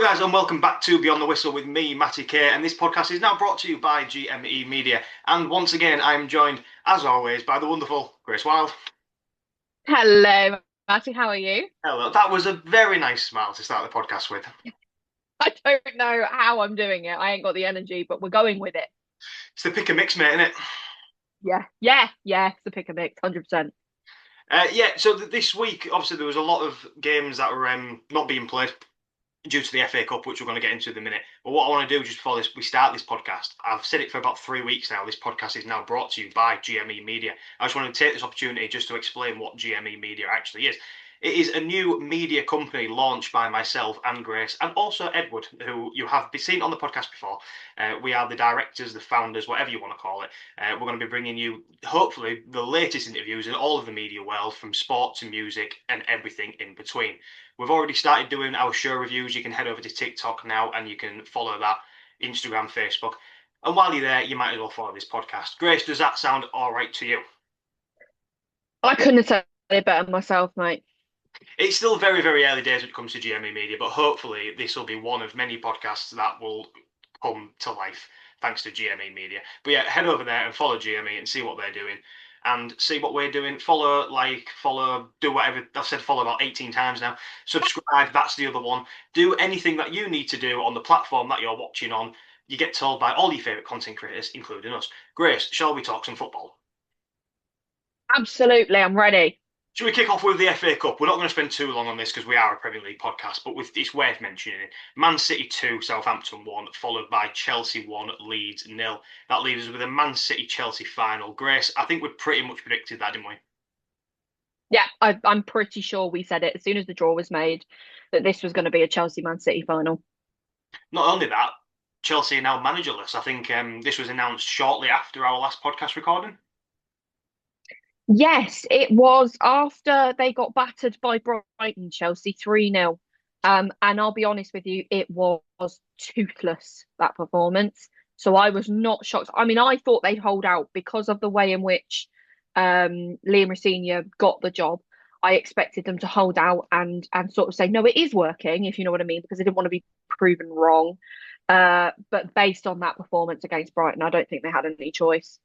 guys, and welcome back to Beyond the Whistle with me, Matty K. And this podcast is now brought to you by GME Media. And once again, I am joined, as always, by the wonderful Grace Wild. Hello, Matty. How are you? Hello. That was a very nice smile to start the podcast with. I don't know how I'm doing it. I ain't got the energy, but we're going with it. It's the pick and mix, mate, isn't it? Yeah. It's the pick a mix, 100%. So this week, obviously, there was a lot of games that were not being played due to the FA Cup, which we're going to get into in a minute. But what I want to do just before we start this podcast, I've said it for about 3 weeks now. This podcast is now brought to you by GME Media. I just want to take this opportunity just to explain what GME Media actually is. It is a new media company launched by myself and Grace, and also Edward, who you have seen on the podcast before. We are the directors, the founders, whatever you want to call it. We're going to be bringing you, hopefully, the latest interviews in all of the media world, from sport to music and everything in between. We've already started doing our show reviews. You can head over to TikTok now and you can follow that, Instagram, Facebook. And while you're there, you might as well follow this podcast. Grace, does that sound all right to you? I couldn't have said it better myself, mate. It's still very, very early days when it comes to GME Media, but hopefully this will be one of many podcasts that will come to life thanks to GME Media. But yeah, head over there and follow GME and see what they're doing and see what we're doing. Follow, do whatever. I've said follow about 18 times now. Subscribe, that's the other one. Do anything that you need to do on the platform that you're watching on. You get told by all your favourite content creators, including us. Grace, shall we talk some football? Absolutely, I'm ready. Should we kick off with the FA Cup? We're not going to spend too long on this because we are a Premier League podcast, but it's worth mentioning it. Man City 2, Southampton 1, followed by Chelsea 1, Leeds 0. That leaves us with a Man City-Chelsea final. Grace, I think we pretty much predicted that, didn't we? Yeah, I'm pretty sure we said it as soon as the draw was made that this was going to be a Chelsea Man City final. Not only that, Chelsea are now managerless. I think this was announced shortly after our last podcast recording. Yes, it was after they got battered by Brighton, Chelsea 3-0. And I'll be honest with you, it was toothless, that performance. So I was not shocked. I mean, I thought they'd hold out because of the way in which Liam Rosenior got the job. I expected them to hold out and sort of say, no, it is working, if you know what I mean, because I didn't want to be proven wrong. But based on that performance against Brighton, I don't think they had any choice.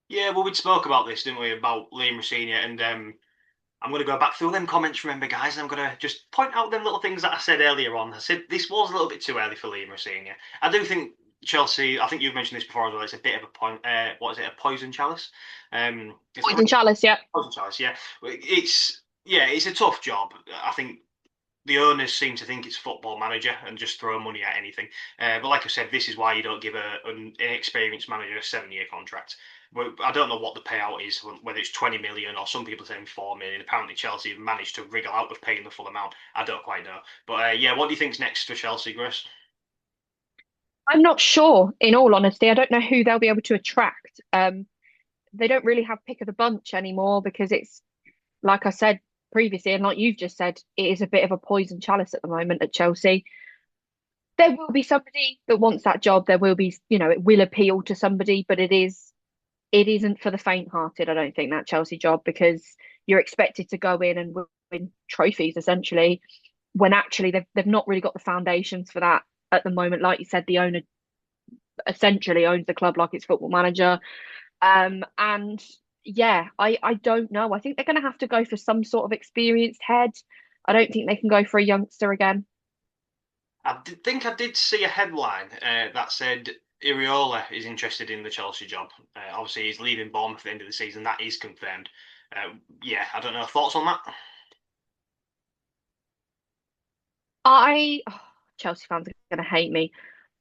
Yeah, well, we spoke about this, didn't we, about Liam Rosenior, and I'm going to go back through them comments, remember, guys, and I'm going to just point out them little things that I said earlier on. I said this was a little bit too early for Liam Rosenior. I do think Chelsea, I think you've mentioned this before as well, it's a bit of a point, what is it, a poison chalice? Is that right? Poison Chalice, yeah. Poison chalice, yeah. It's a tough job. I think the owners seem to think it's football manager and just throw money at anything. But like I said, this is why you don't give an inexperienced manager a 7-year contract. I don't know what the payout is, whether it's 20 million or some people saying 4 million. Apparently, Chelsea have managed to wriggle out of paying the full amount. I don't quite know. But yeah, what do you think's next for Chelsea, Grace? I'm not sure, in all honesty. I don't know who they'll be able to attract. They don't really have pick of the bunch anymore because it's, like I said previously, and like you've just said, it is a bit of a poison chalice at the moment at Chelsea. There will be somebody that wants that job. There will be, it will appeal to somebody, but it isn't for the faint-hearted, I don't think, that Chelsea job, because you're expected to go in and win trophies essentially, when actually they've not really got the foundations for that at the moment. Like you said, the owner essentially owns the club like it's football manager. And yeah, I don't know. I think they're going to have to go for some sort of experienced head. I don't think they can go for a youngster again. Think I did see a headline that said Iriola is interested in the Chelsea job. Obviously, he's leaving Bournemouth at the end of the season. That is confirmed. Yeah, I don't know. Thoughts on that? Chelsea fans are going to hate me.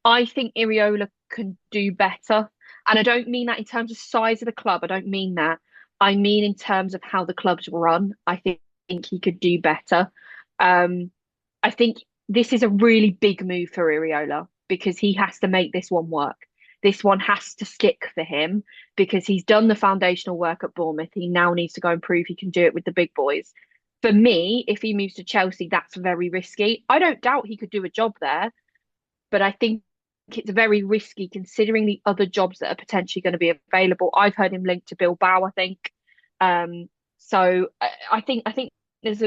I think Iriola can do better. And I don't mean that in terms of size of the club. I don't mean that. I mean in terms of how the club's run. I think he could do better. Um, I think this is a really big move for Iriola because he has to make this one work. This one has to stick for him because he's done the foundational work at Bournemouth. He now needs to go and prove he can do it with the big boys. For me, if he moves to Chelsea, that's very risky. I don't doubt he could do a job there, but I think it's very risky considering the other jobs that are potentially going to be available. I've heard him linked to Bilbao, I think. So I think there's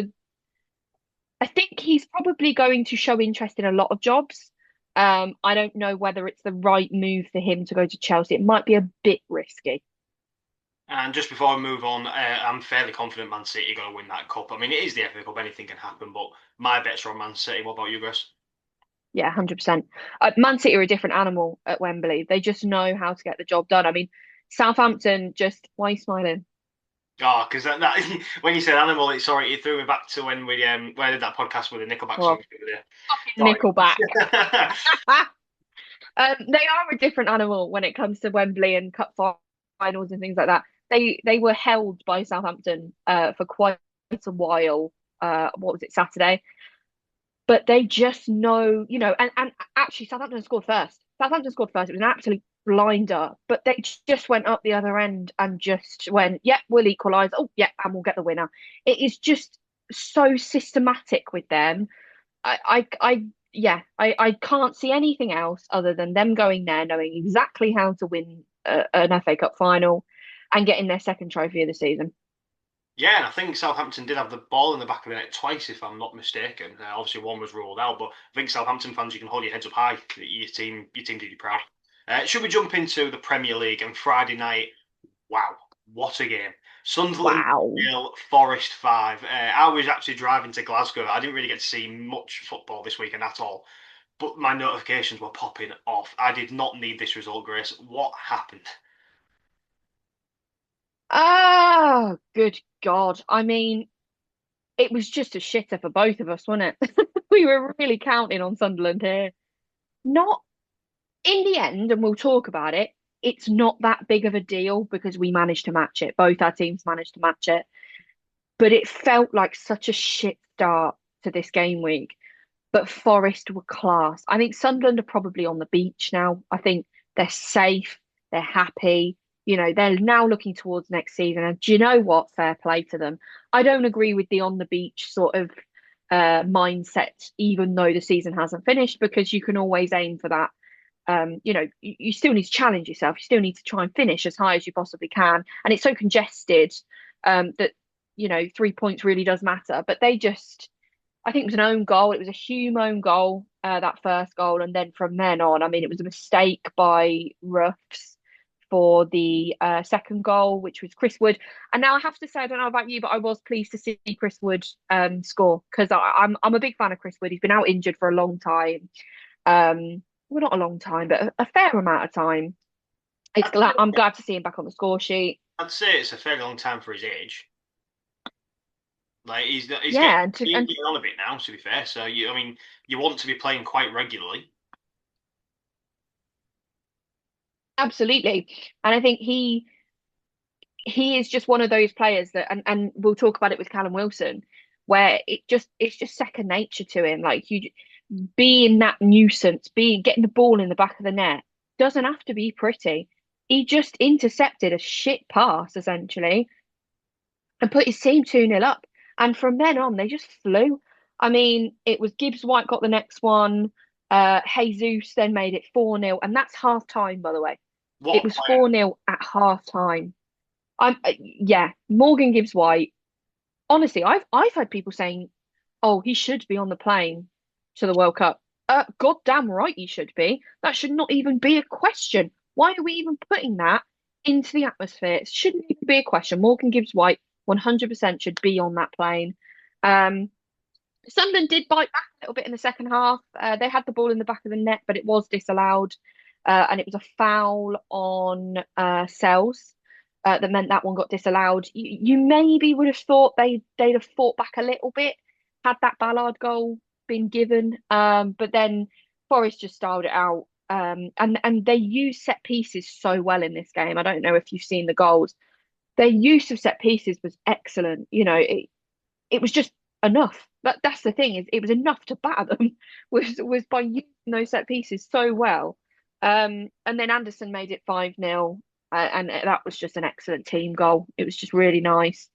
I think he's probably going to show interest in a lot of jobs. I don't know whether it's the right move for him to go to Chelsea. It might be a bit risky. And just before we move on, I'm fairly confident Man City are going to win that cup. I mean, it is the FA Cup; anything can happen. But my bets are on Man City. What about you, Chris? Yeah, 100%. Man City are a different animal at Wembley. They just know how to get the job done. I mean, Southampton just, why are you smiling? Oh, because that when you said animal, it threw me back to when we did that podcast with the Nickelback song Well, the other day. Nickelback. Sorry. They are a different animal when it comes to Wembley and cup finals and things like that. They were held by Southampton for quite a while. What was it, Saturday? But they just know, and actually Southampton scored first. Southampton scored first. It was an absolute blinder, but they just went up the other end and just went, yeah, we'll equalise. Oh, yeah, and we'll get the winner. It is just so systematic with them. I can't see anything else other than them going there, knowing exactly how to win an FA Cup final and getting their second trophy of the season. Yeah, and I think Southampton did have the ball in the back of the net twice, if I'm not mistaken. Obviously, one was ruled out, but I think Southampton fans, you can hold your heads up high. Your team did you proud. Should we jump into the Premier League and Friday night? Wow, what a game! Sunderland Wow. 0, Forest 5. I was actually driving to Glasgow. I didn't really get to see much football this weekend at all, but my notifications were popping off. I did not need this result, Grace. What happened? Ah, good God. I mean, it was just a shitter for both of us, wasn't it? We were really counting on Sunderland here. Not in the end, and we'll talk about it, it's not that big of a deal because we managed to match it. Both our teams managed to match it. But it felt like such a shit start to this game week. But Forest were class. I think Sunderland are probably on the beach now. I think they're safe, they're happy. They're now looking towards next season. And do you know what? Fair play to them. I don't agree with the on the beach sort of mindset, even though the season hasn't finished, because you can always aim for that. You still need to challenge yourself. You still need to try and finish as high as you possibly can. And it's so congested that 3 points really does matter. But they just I think it was an own goal. It was a Hume own goal, that first goal. And then from then on, I mean, it was a mistake by Ruffs for the second goal, which was Chris Wood. And now I have to say, I don't know about you, but I was pleased to see Chris Wood score because I'm a big fan of Chris Wood. He's been out injured for a long time. Well, not a long time, but a fair amount of time. I'm glad to see him back on the score sheet. I'd say it's a fairly long time for his age. Like he's getting Yeah, he's and getting on a bit now, to be fair. So I mean, you want to be playing quite regularly. absolutely. And I think he is just one of those players that and we'll talk about it with Callum Wilson, where it's just second nature to him. Like you being that nuisance, being getting the ball in the back of the net doesn't have to be pretty. He just intercepted a shit pass essentially and put his team 2-0 up. And from then on, they just flew. I mean, it was Gibbs White got the next one. Jesus then made it 4-0. And that's half time, by the way. It What a was player! 4-0 at half time. Yeah, Morgan Gibbs White. Honestly, I've had people saying, "Oh, he should be on the plane to the World Cup." Goddamn right he should be. That should not even be a question. Why are we even putting that into the atmosphere? It shouldn't even be a question. Morgan Gibbs White 100% should be on that plane. Um, Sunderland did bite back a little bit in the second half. They had the ball in the back of the net, but it was disallowed, and it was a foul on Sells that meant that one got disallowed. You maybe would have thought they'd have fought back a little bit had that Ballard goal been given, but then Forest just styled it out. And they use set pieces so well in this game. I don't know if you've seen the goals. Their use of set pieces was excellent. It was just enough. That's the thing is it was enough to batter them was by using those set pieces so well. And then Anderson made it 5-0, and that was just an excellent team goal. It was just really nice.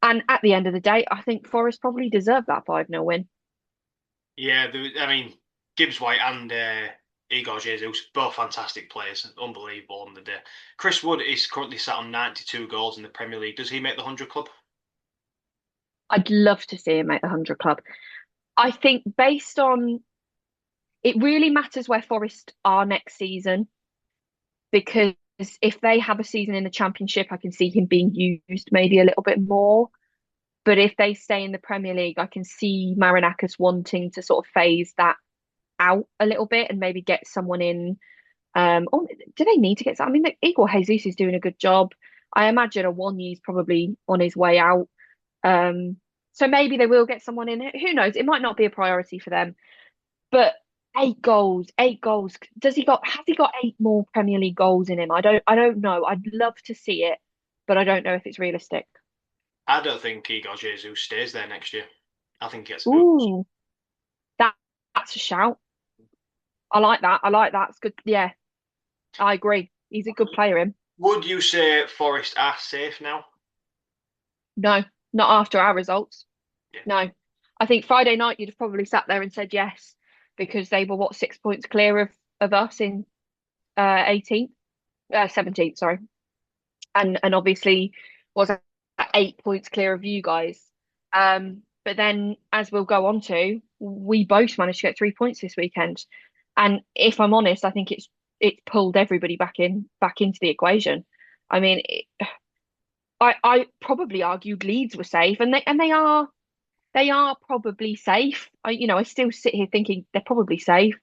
And at the end of the day, I think Forest probably deserved that 5-0 win. Yeah, I mean Gibbs White and Igor Jesus, both fantastic players, unbelievable on the day. Chris Wood is currently sat on 92 goals in the Premier League. Does he make the 100 club? I'd love to see him make the 100 club. I think based on it really matters where Forest are next season because if they have a season in the Championship, I can see him being used maybe a little bit more. But if they stay in the Premier League, I can see Marinakis wanting to sort of phase that out a little bit and maybe get someone in. Or do they need to get? I mean, Igor Jesus is doing a good job. I imagine Awoniyi's probably on his way out. Um, so maybe they will get someone in. Who knows? It might not be a priority for them. But 8 goals, 8 goals. Does he got? Has he got 8 more Premier League goals in him? I don't know. I'd love to see it, but I don't know if it's realistic. I don't think Igor Jesus stays there next year. I think he gets a move. Ooh, that that's a shout. I like that. I like that. It's good. Yeah, I agree. He's a good player, him. Would you say Forest are safe now? No, not after our results. Yeah. No. I think Friday night you'd have probably sat there and said yes, because they were what 6 points clear of us in 18th, 17th, sorry. And obviously was at 8 points clear of you guys. But then as we'll go on to, we both managed to get 3 points this weekend. And if I'm honest, I think it's pulled everybody back into the equation. I mean, I probably argued Leeds were safe, and they are probably safe. I still sit here thinking they're probably safe.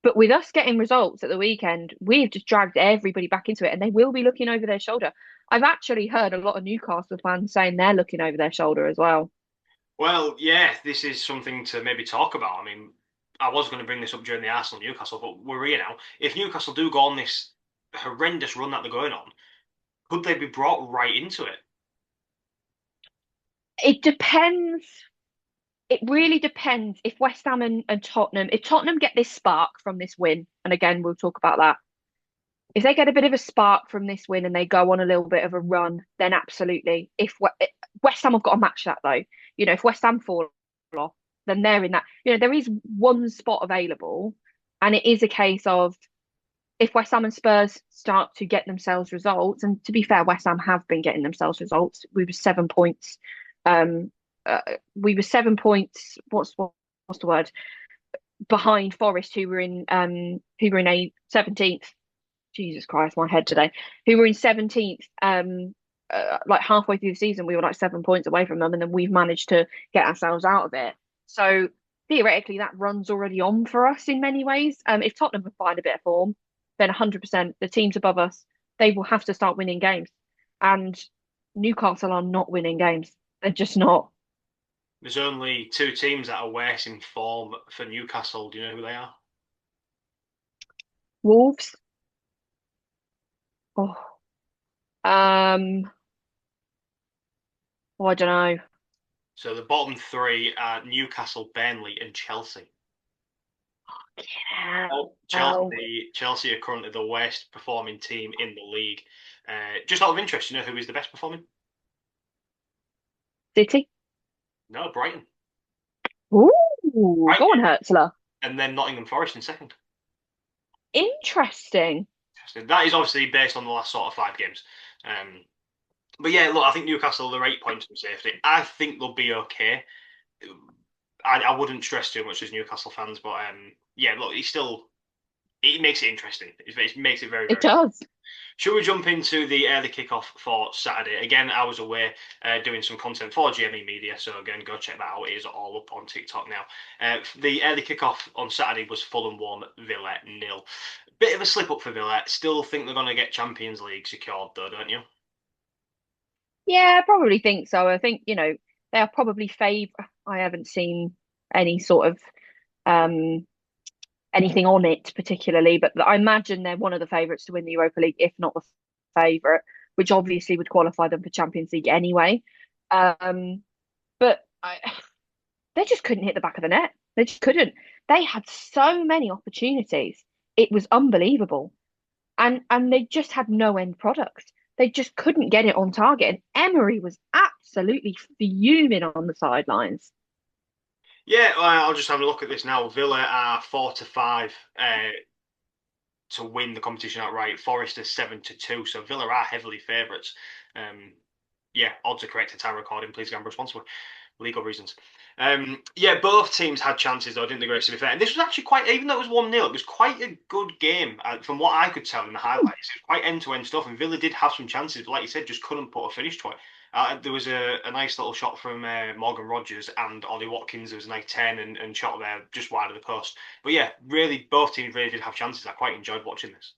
But with us getting results at the weekend, we've just dragged everybody back into it, and they will be looking over their shoulder. I've actually heard a lot of Newcastle fans saying they're looking over their shoulder as well. Well, yeah, this is something to maybe talk about. I mean, I was going to bring this up during the Arsenal Newcastle, but we're here now. If Newcastle do go on this horrendous run that they're going on, could they be brought right into it? It depends. It really depends if West Ham and Tottenham, if Tottenham get this spark from this win, and again, we'll talk about that. If they get a bit of a spark from this win and they go on a little bit of a run, then absolutely. If West Ham have got to match that though, if West Ham fall off, then they're in that. There is one spot available, and it is a case of if West Ham and Spurs start to get themselves results, and to be fair, West Ham have been getting themselves results. We were 7 points. Um, we were 7 points. What's the word? Behind Forest, who were in a 17th. Jesus Christ, my head today. Who were in 17th, like halfway through the season, we were like 7 points away from them, and then we've managed to get ourselves out of it. So theoretically, that run's already on for us in many ways. If Tottenham can find a bit of form, then 100% the teams above us, they will have to start winning games. And Newcastle are not winning games. They're just not. There's only two teams that are worse in form for Newcastle. Do you know who they are? Wolves. Oh, um, oh, I don't know. So the bottom three are Newcastle, Burnley, and Chelsea. Oh, Oh, Chelsea are currently the worst performing team in the league. Just out of interest, you know who is the best performing? City. No, Brighton. Ooh, go on, Brighton, Hertzler. and then Nottingham Forest in second. Interesting. That is obviously based on the last sort of 5 games. But yeah, look, I think Newcastle they're 8 points from safety. I think they'll be okay. I wouldn't stress too much as Newcastle fans, but yeah, look, it makes it interesting. It makes it very It very. does. Should we jump into the early kickoff for Saturday? Again, I was away doing some content for GME Media, so again, go check that out. It is all up on TikTok now. The early kickoff on Saturday was Fulham 1, Villa 0. Bit of a slip up for Villa. Still think they're going to get Champions League secured, though, don't you? Yeah, I probably think so. I think, they are probably I haven't seen any sort of um anything on it particularly, but I imagine they're one of the favourites to win the Europa League, if not the favourite, which obviously would qualify them for Champions League anyway. Um, but they just couldn't hit the back of the net. They just couldn't. They had so many opportunities. It was unbelievable. And they just had no end product. They just couldn't get it on target. And Emery was absolutely fuming on the sidelines. Yeah, I'll just have a look at this now. Villa are 4-5 to win the competition outright. Forest is 7-2, so Villa are heavily favourites. Yeah, odds are correct at time recording. Please gamble responsibly. legal reasons. Yeah, both teams had chances though, didn't they, Grace, to be fair? And this was actually quite, even though it was 1-0, it was quite a good game from what I could tell in the highlights. It was quite end-to-end stuff, and Villa did have some chances, but like you said, just couldn't put a finish to it. There was a nice little shot from Morgan Rogers and Ollie Watkins. There was a nice 10 and shot there just wide of the post. But yeah, really, both teams really did have chances. I quite enjoyed watching this.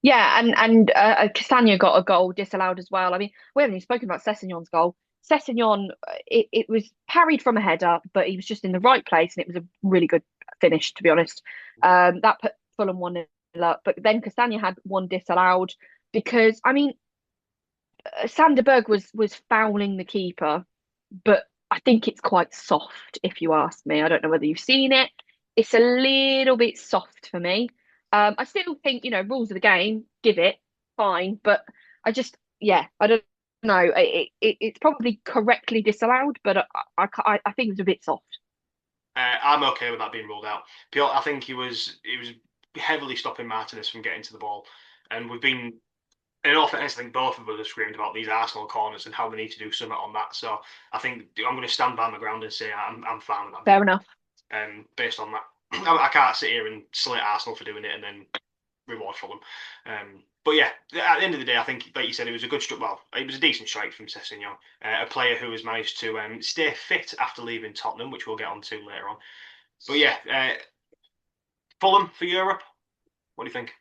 Yeah, and Castagna got a goal disallowed as well. I mean, we haven't even spoken about Sessegnon's goal. Sessegnon, it was parried from a header, but he was just in the right place, and it was a really good finish, to be honest. That put Fulham 1-0 up, but then Castagna had one disallowed because, I mean, Sanderberg was fouling the keeper, but I think it's quite soft, if you ask me. I don't know whether you've seen it. It's a little bit soft for me. I still think, rules of the game, give it, fine, but yeah, I don't know. It's probably correctly disallowed, but I think it was a bit soft. I'm okay with that being ruled out. I think he was heavily stopping Martinez from getting to the ball, and we've been in all fairness, I think both of us have screamed about these Arsenal corners and how we need to do something on that. So I think I'm going to stand by my ground and say I'm fine with that Fair being enough. based on that. I can't sit here and slate Arsenal for doing it and then reward for them. But yeah, at the end of the day, I think, like you said, it was a good strike. Well, it was a decent strike from Sessegnon, a player who has managed to stay fit after leaving Tottenham, which we'll get on to later on. But yeah, Fulham for Europe. What do you think?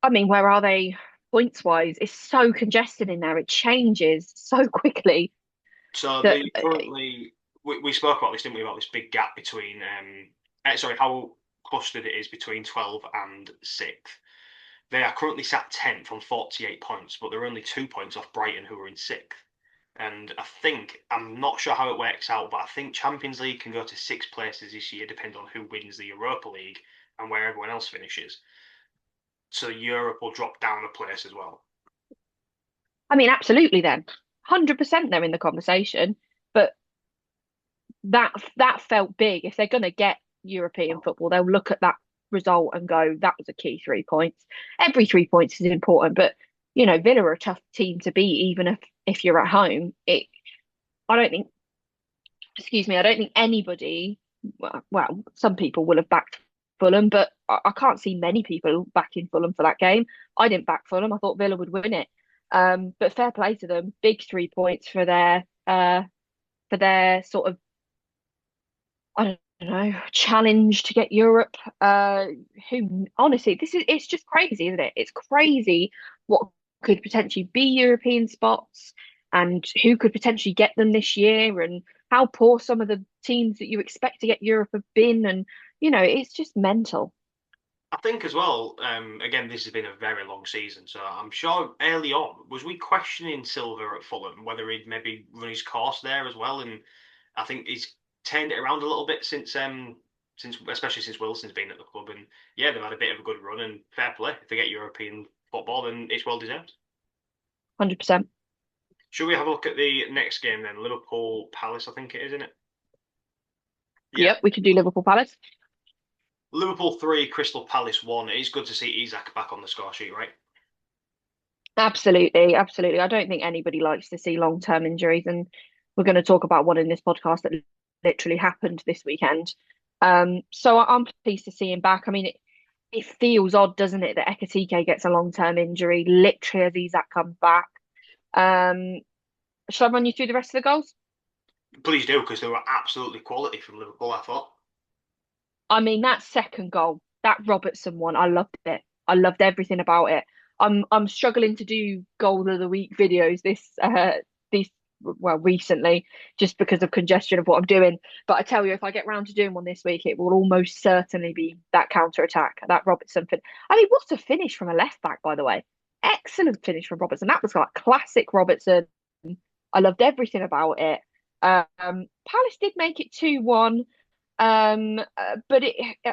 I mean, where are they points wise? It's so congested in there. It changes so quickly So that they currently we spoke about this, didn't we? About this big gap between sorry, how clustered it is between 12 and 6th. They are currently sat 10th on 48 points, but they're only 2 points off Brighton, who are in 6th. And I think I'm not sure how it works out, but I think Champions League can go to 6 places this year, depending on who wins the Europa League and where everyone else finishes. So Europe will drop down a place as well. I mean, absolutely then. 100% they're in the conversation, but that felt big. If they're going to get European football, they'll look at that result and go, that was a key 3 points. Every 3 points is important, but Villa are a tough team to beat, even if you're at home. I don't think, excuse me, I don't think anybody, well, some people will have backed Fulham, but I can't see many people backing Fulham for that game. I didn't back Fulham. I thought Villa would win it. But fair play to them. Big 3 points for their sort of, I don't know, challenge to get Europe. Who honestly, it's just crazy, isn't it? It's crazy what could potentially be European spots and who could potentially get them this year and how poor some of the teams that you expect to get Europe have been. And, it's just mental. I think as well, again, this has been a very long season, so I'm sure early on, was we questioning Silver at Fulham, whether he'd maybe run his course there as well, and I think he's turned it around a little bit since especially since Wilson's been at the club, and yeah, they've had a bit of a good run, and fair play. If they get European football, then it's well deserved. 100%. Should we have a look at the next game then? Liverpool Palace, I think it is, isn't it? Yeah. Yep, we could do Liverpool Palace. Liverpool 3, Crystal Palace 1. It's good to see Isak back on the score sheet, right? Absolutely, absolutely. I don't think anybody likes to see long-term injuries, and we're going to talk about one in this podcast that literally happened this weekend. So I'm pleased to see him back. I mean, it feels odd, doesn't it, that Ekatike gets a long-term injury literally as Isak comes back. Um, shall I run you through the rest of the goals? Please do, because they were absolutely quality from Liverpool, I thought. I mean, that second goal, that Robertson one, I loved it. I loved everything about it. I'm struggling to do goal of the week videos this well recently just because of congestion of what I'm doing. But I tell you, if I get round to doing one this week, it will almost certainly be that counter attack, that Robertson fin. I mean, what a finish from a left back, by the way. Excellent finish from Robertson. That was like classic Robertson. I loved everything about it. Palace did make it 2-1. But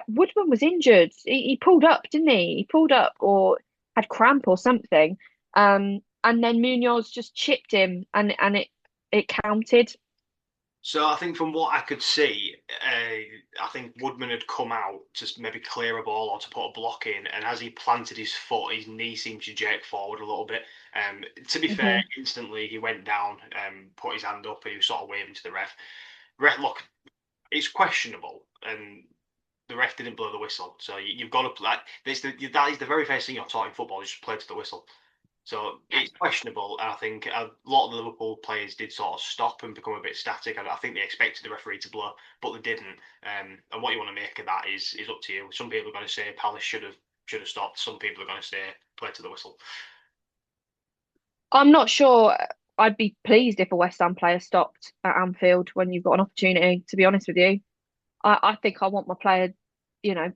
Woodman was injured. He pulled up, didn't he? He pulled up or had cramp or something. And then Munoz just chipped him, and it counted. So I think from what I could see, I think Woodman had come out to maybe clear a ball or to put a block in, and as he planted his foot, his knee seemed to jerk forward a little bit. To be fair, Hmm. instantly he went down, put his hand up, and he was sort of waving to the ref. Ref, look, it's questionable, and the ref didn't blow the whistle. So you've got to like that is the very first thing you're taught in football is just play to the whistle. So it's questionable. And I think a lot of the Liverpool players did sort of stop and become a bit static. I think they expected the referee to blow, but they didn't. And what you want to make of that is up to you. Some people are going to say Palace should have stopped. Some people are going to say play to the whistle. I'm not sure. I'd be pleased if a West Ham player stopped at Anfield when you've got an opportunity, to be honest with you. I think I want my player,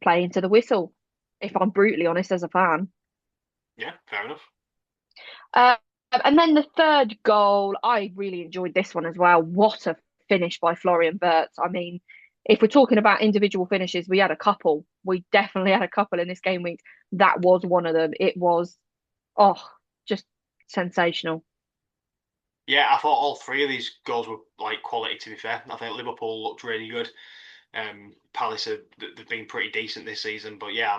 playing to the whistle, if I'm brutally honest as a fan. Yeah, fair enough. Uh, and then the third goal, I really enjoyed this one as well. What a finish by Florian Wirtz. I mean, if we're talking about individual finishes, we had a couple. We definitely had a couple in this game week. That was one of them. It was, oh, just sensational. Yeah, I thought all three of these goals were like quality. To be fair, I think Liverpool looked really good. Palace they've been pretty decent this season, but yeah,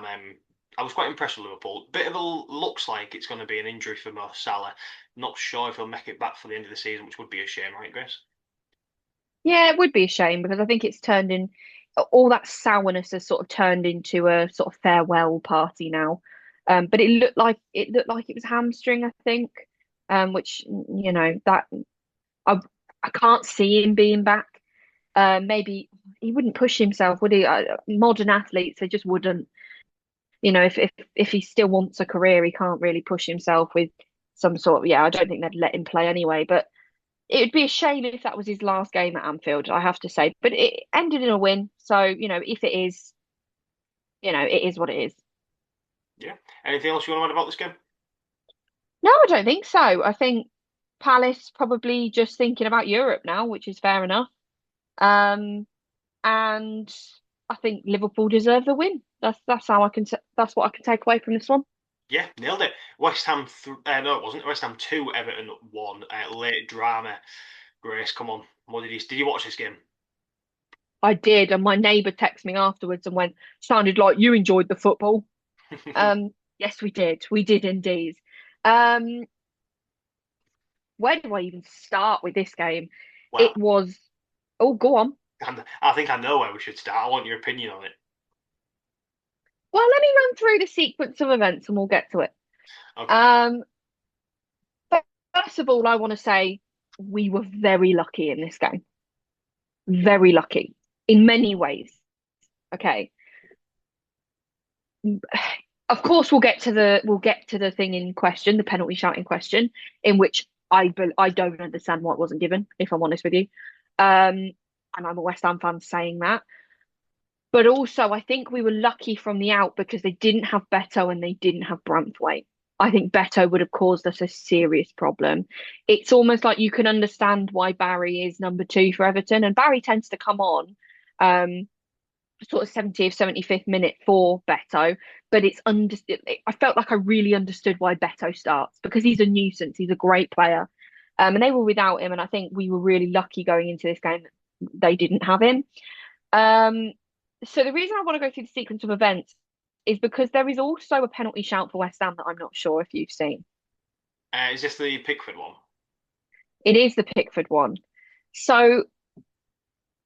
I was quite impressed with Liverpool. Bit of a looks like it's going to be an injury for Mo Salah. Not sure if he'll make it back for the end of the season, which would be a shame, right, Grace? Yeah, it would be a shame because I think it's turned in all that sourness has sort of turned into a sort of farewell party now. But it looked like it was hamstring, I think. Which that I I can't see him being back. Maybe he wouldn't push himself, would he? Modern athletes, they just wouldn't. If he still wants a career, he can't really push himself with some sort of, yeah, I don't think they'd let him play anyway. But it would be a shame if that was his last game at Anfield, I have to say. But it ended in a win. So, if it is, it is what it is. Yeah. Anything else you want to add about this game? No, I don't think so. I think Palace probably just thinking about Europe now, which is fair enough. Um, and I think Liverpool deserve the win. That's what I can take away from this one. Yeah, nailed it. West Ham, no, it wasn't. West Ham 2, Everton 1. Late drama. Grace, come on. Did you watch this game? I did, and my neighbour texted me afterwards and went, "Sounded like you enjoyed the football." Yes, we did. We did indeed. Um, where do I even start with this game? It Well, was, oh, go on. and I think I know where we should start. I want your opinion on it. Well, let me run through the sequence of events and we'll get to it. Okay. Um, First of all, I want to say we were very lucky in this game. Very lucky in many ways. Okay. Of course, we'll get to the thing in question, the penalty shout in question, in which I don't understand why it wasn't given, if I'm honest with you. And I'm a West Ham fan saying that. But also, I think we were lucky from the out because they didn't have Beto and they didn't have Branthwaite. I think Beto would have caused us a serious problem. It's almost like you can understand why Barry is number two for Everton, and Barry tends to come on um, sort of 70th, 75th minute for Beto, but I felt like I really understood why Beto starts because he's a nuisance. He's a great player. And they were without him, and I think we were really lucky going into this game that they didn't have him. Um, so the reason I want to go through the sequence of events is because there is also a penalty shout for West Ham that I'm not sure if you've seen. Is this the Pickford one? It is the Pickford one. So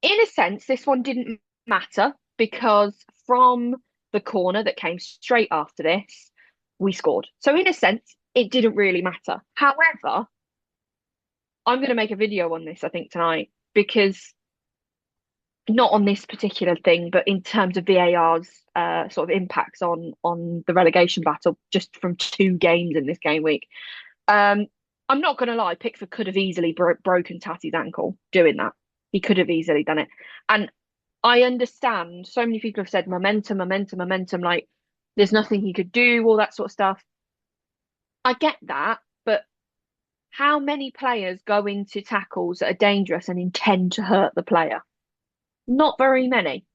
in a sense, this one didn't matter because from the corner that came straight after this, we scored. So in a sense, it didn't really matter. However, I'm going to make a video on this, I think, tonight because not on this particular thing, but in terms of VAR's sort of impacts on the relegation battle, just from two games in this game week. Um, I'm not going to lie, Pickford could have easily broken Tati's ankle doing that. He could have easily done it, and I understand. So many people have said momentum, momentum, momentum. Like there's nothing he could do, all that sort of stuff. I get that, but how many players go into tackles that are dangerous and intend to hurt the player? Not very many.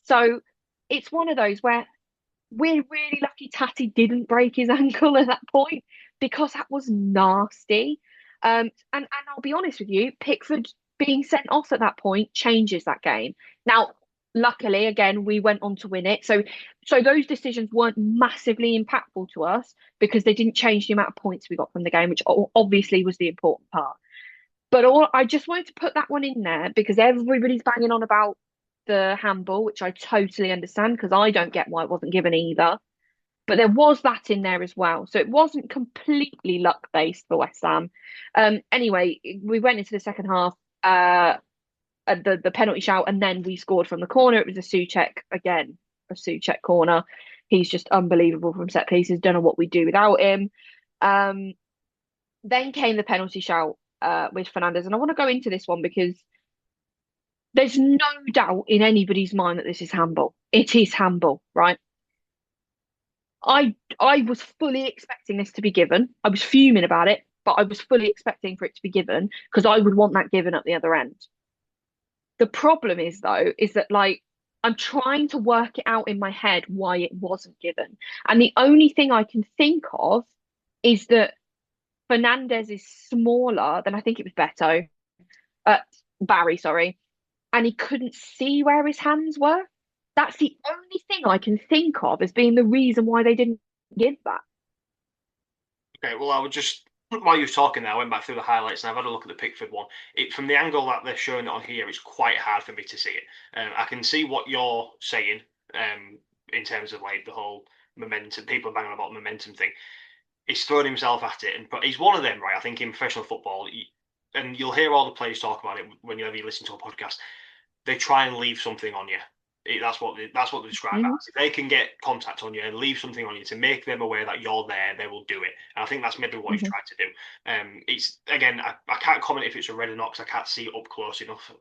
So it's one of those where we're really lucky Tati didn't break his ankle at that point because that was nasty. And I'll be honest with you, Pickford. being sent off at that point changes that game. Now, luckily, again, we went on to win it. So those decisions weren't massively impactful to us because they didn't change the amount of points we got from the game, which obviously was the important part. But I just wanted to put that one in there because everybody's banging on about the handball, which I totally understand because I don't get why it wasn't given either. But there was that in there as well. So it wasn't completely luck based for West Ham. Anyway, we went into the second half, at the penalty shout, and then we scored from the corner. It was a Souček again, a Souček corner. He's just unbelievable from set pieces. Don't know what we do without him. Um, then came the penalty shout with Fernandez, and I want to go into this one because there's no doubt in anybody's mind that this is handball. It is handball, right? I was fully expecting this to be given. I was fuming about it, but I was fully expecting for it to be given because I would want that given at the other end. The problem is though, is that like I'm trying to work it out in my head why it wasn't given. And the only thing I can think of is that Fernandez is smaller than I think it was Barry, sorry, and he couldn't see where his hands were. That's the only thing I can think of as being the reason why they didn't give that. Okay, well, I would just while you were talking there, I went back through the highlights and I've had a look at the Pickford one. It from the angle that they're showing it on here, it's quite hard for me to see it. I can see what you're saying in terms of like the whole momentum. People are banging about momentum thing. He's thrown himself at it, but he's one of them, right? I think in professional football, and you'll hear all the players talk about it whenever you listen to a podcast. They try and leave something on you. That's what they describe Mhm. as. If they can get contact on you and leave something on you to make them aware that you're there, they will do it. And I think that's maybe what he's Mhm. trying to do. It's again, I can't comment if it's a red or not because I can't see it up close enough.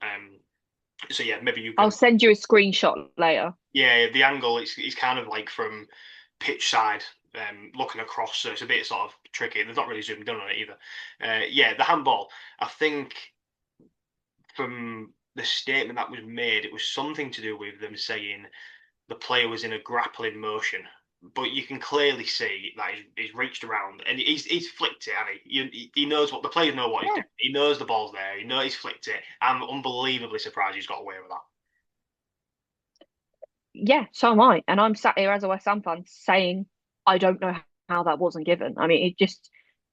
So yeah, maybe you I'll can. send you a screenshot later. Yeah, the angle it's kind of like from pitch side, looking across, so it's a bit sort of tricky. They've not really zoomed in on it either. Yeah, the handball. I think from the statement that was made, it was something to do with them saying the player was in a grappling motion. But you can clearly see that he's reached around and he's flicked it, and he knows what the players know what he's Yeah. doing. He knows the ball's there. He knows he's flicked it. I'm unbelievably surprised he's got away with that. Yeah, so am I. And I'm sat here as a West Ham fan saying I don't know how that wasn't given. I mean,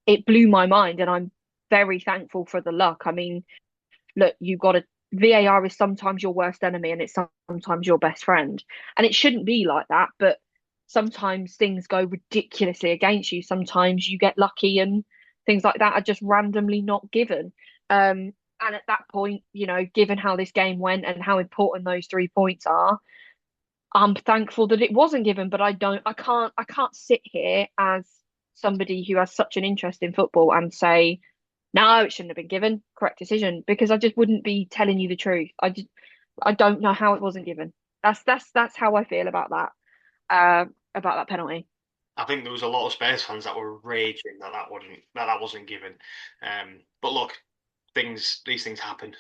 it blew my mind and I'm very thankful for the luck. I mean, look, you've got to VAR is sometimes your worst enemy and it's sometimes your best friend. And it shouldn't be like that, but sometimes things go ridiculously against you. Sometimes you get lucky and things like that are just randomly not given. And at that point, given how this game went and how important those 3 points are, I'm thankful that it wasn't given, but I can't sit here as somebody who has such an interest in football and say, no, it shouldn't have been given, correct decision, because I just wouldn't be telling you the truth. I don't know how it wasn't given. That's how I feel about that penalty. I think there was a lot of Spurs fans that were raging that wasn't given. But look, these things happen.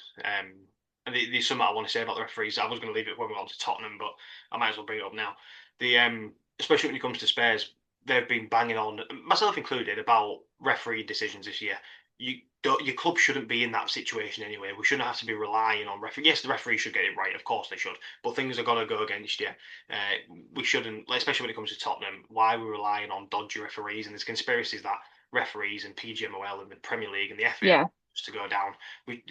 And there's something I want to say about the referees. I was going to leave it when we got on to Tottenham, but I might as well bring it up now. The especially when it comes to Spurs, they've been banging on, myself included, about referee decisions this year. Your club shouldn't be in that situation anyway. We shouldn't have to be relying on referee. Yes, the referee should get it right, of course they should, but things are gonna go against you. We shouldn't, especially when it comes to Tottenham. Why are we relying on dodgy referees? And there's conspiracies that referees and PGMOL and the Premier League and the FA Yeah, to go down. We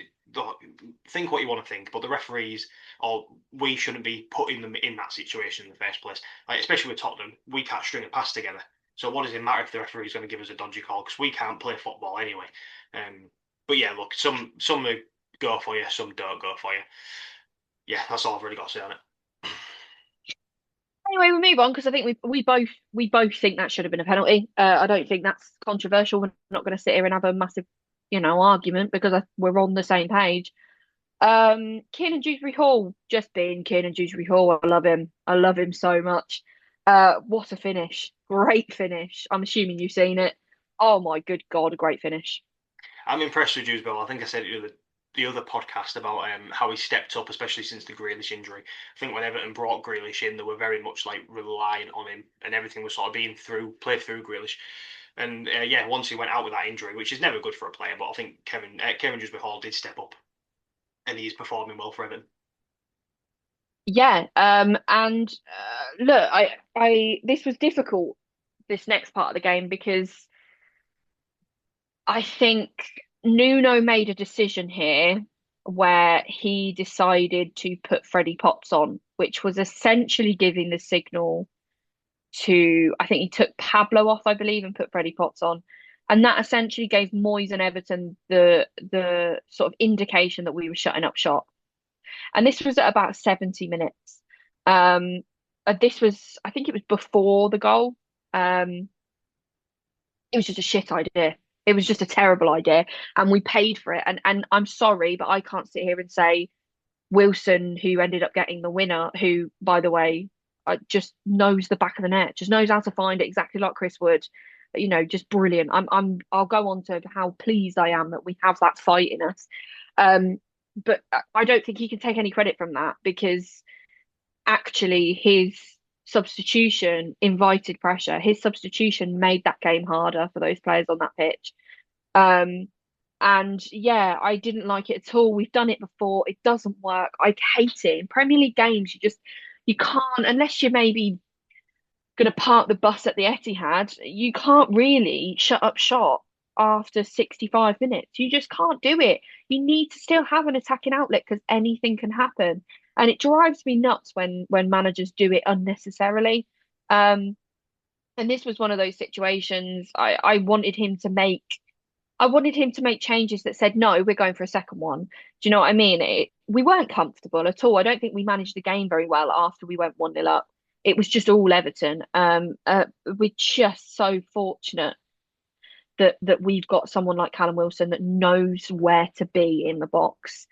think what you want to think, but the referees or we shouldn't be putting them in that situation in the first place. Like especially with Tottenham, we can't string a pass together. So what does it matter if the referee is going to give us a dodgy call because we can't play football anyway? But yeah, look, some go for you, some don't go for you. Yeah, that's all I've really got to say on it. anyway, we move on because I think we both think that should have been a penalty. I don't think that's controversial. We're not going to sit here and have a massive, argument because we're on the same page. Kiernan Dewsbury Hall, just being Kiernan Dewsbury Hall. I love him. I love him so much. What a finish. Great finish. I'm assuming you've seen it. Oh my good God, a great finish. I'm impressed with Jude Bell. I think I said it the other podcast about how he stepped up, especially since the Grealish injury. I think when Everton brought Grealish in, they were very much like relying on him, and everything was sort of being played through Grealish. And yeah, once he went out with that injury, which is never good for a player, but I think Kevin Dewsbury Hall did step up. and he's performing well for Everton. Yeah, and look, this was difficult, this next part of the game, because I think Nuno made a decision here where he decided to put Freddie Potts on, which was essentially giving the signal to, I think he took Pablo off, I believe, and put Freddie Potts on. And that essentially gave Moyes and Everton the sort of indication that we were shutting up shop. And this was at about 70 minutes. Um, this was, I think it was before the goal. Um, it was just a shit idea. It was just a terrible idea, and we paid for it. And I'm sorry, but I can't sit here and say Wilson, who ended up getting the winner, who, by the way, just knows the back of the net, just knows how to find it exactly like Chris would. Just brilliant. I'll go on to how pleased I am that we have that fight in us. But I don't think he can take any credit from that, because actually his substitution invited pressure. His substitution made that game harder for those players on that pitch. Um, and yeah, I didn't like it at all. We've done it before. It doesn't work. I hate it. In Premier League games, you can't, unless you're maybe going to park the bus at the Etihad, you can't really shut up shop after 65 minutes. You just can't do it. You need to still have an attacking outlet, because anything can happen. And it drives me nuts when managers do it unnecessarily. Um, and this was one of those situations. I wanted him to make changes that said, no, we're going for a second one. Do you know what I mean? We weren't comfortable at all. I don't think we managed the game very well after we went 1-0 up. It was just all Everton. We're just so fortunate that we've got someone like Callum Wilson that knows where to be in the box.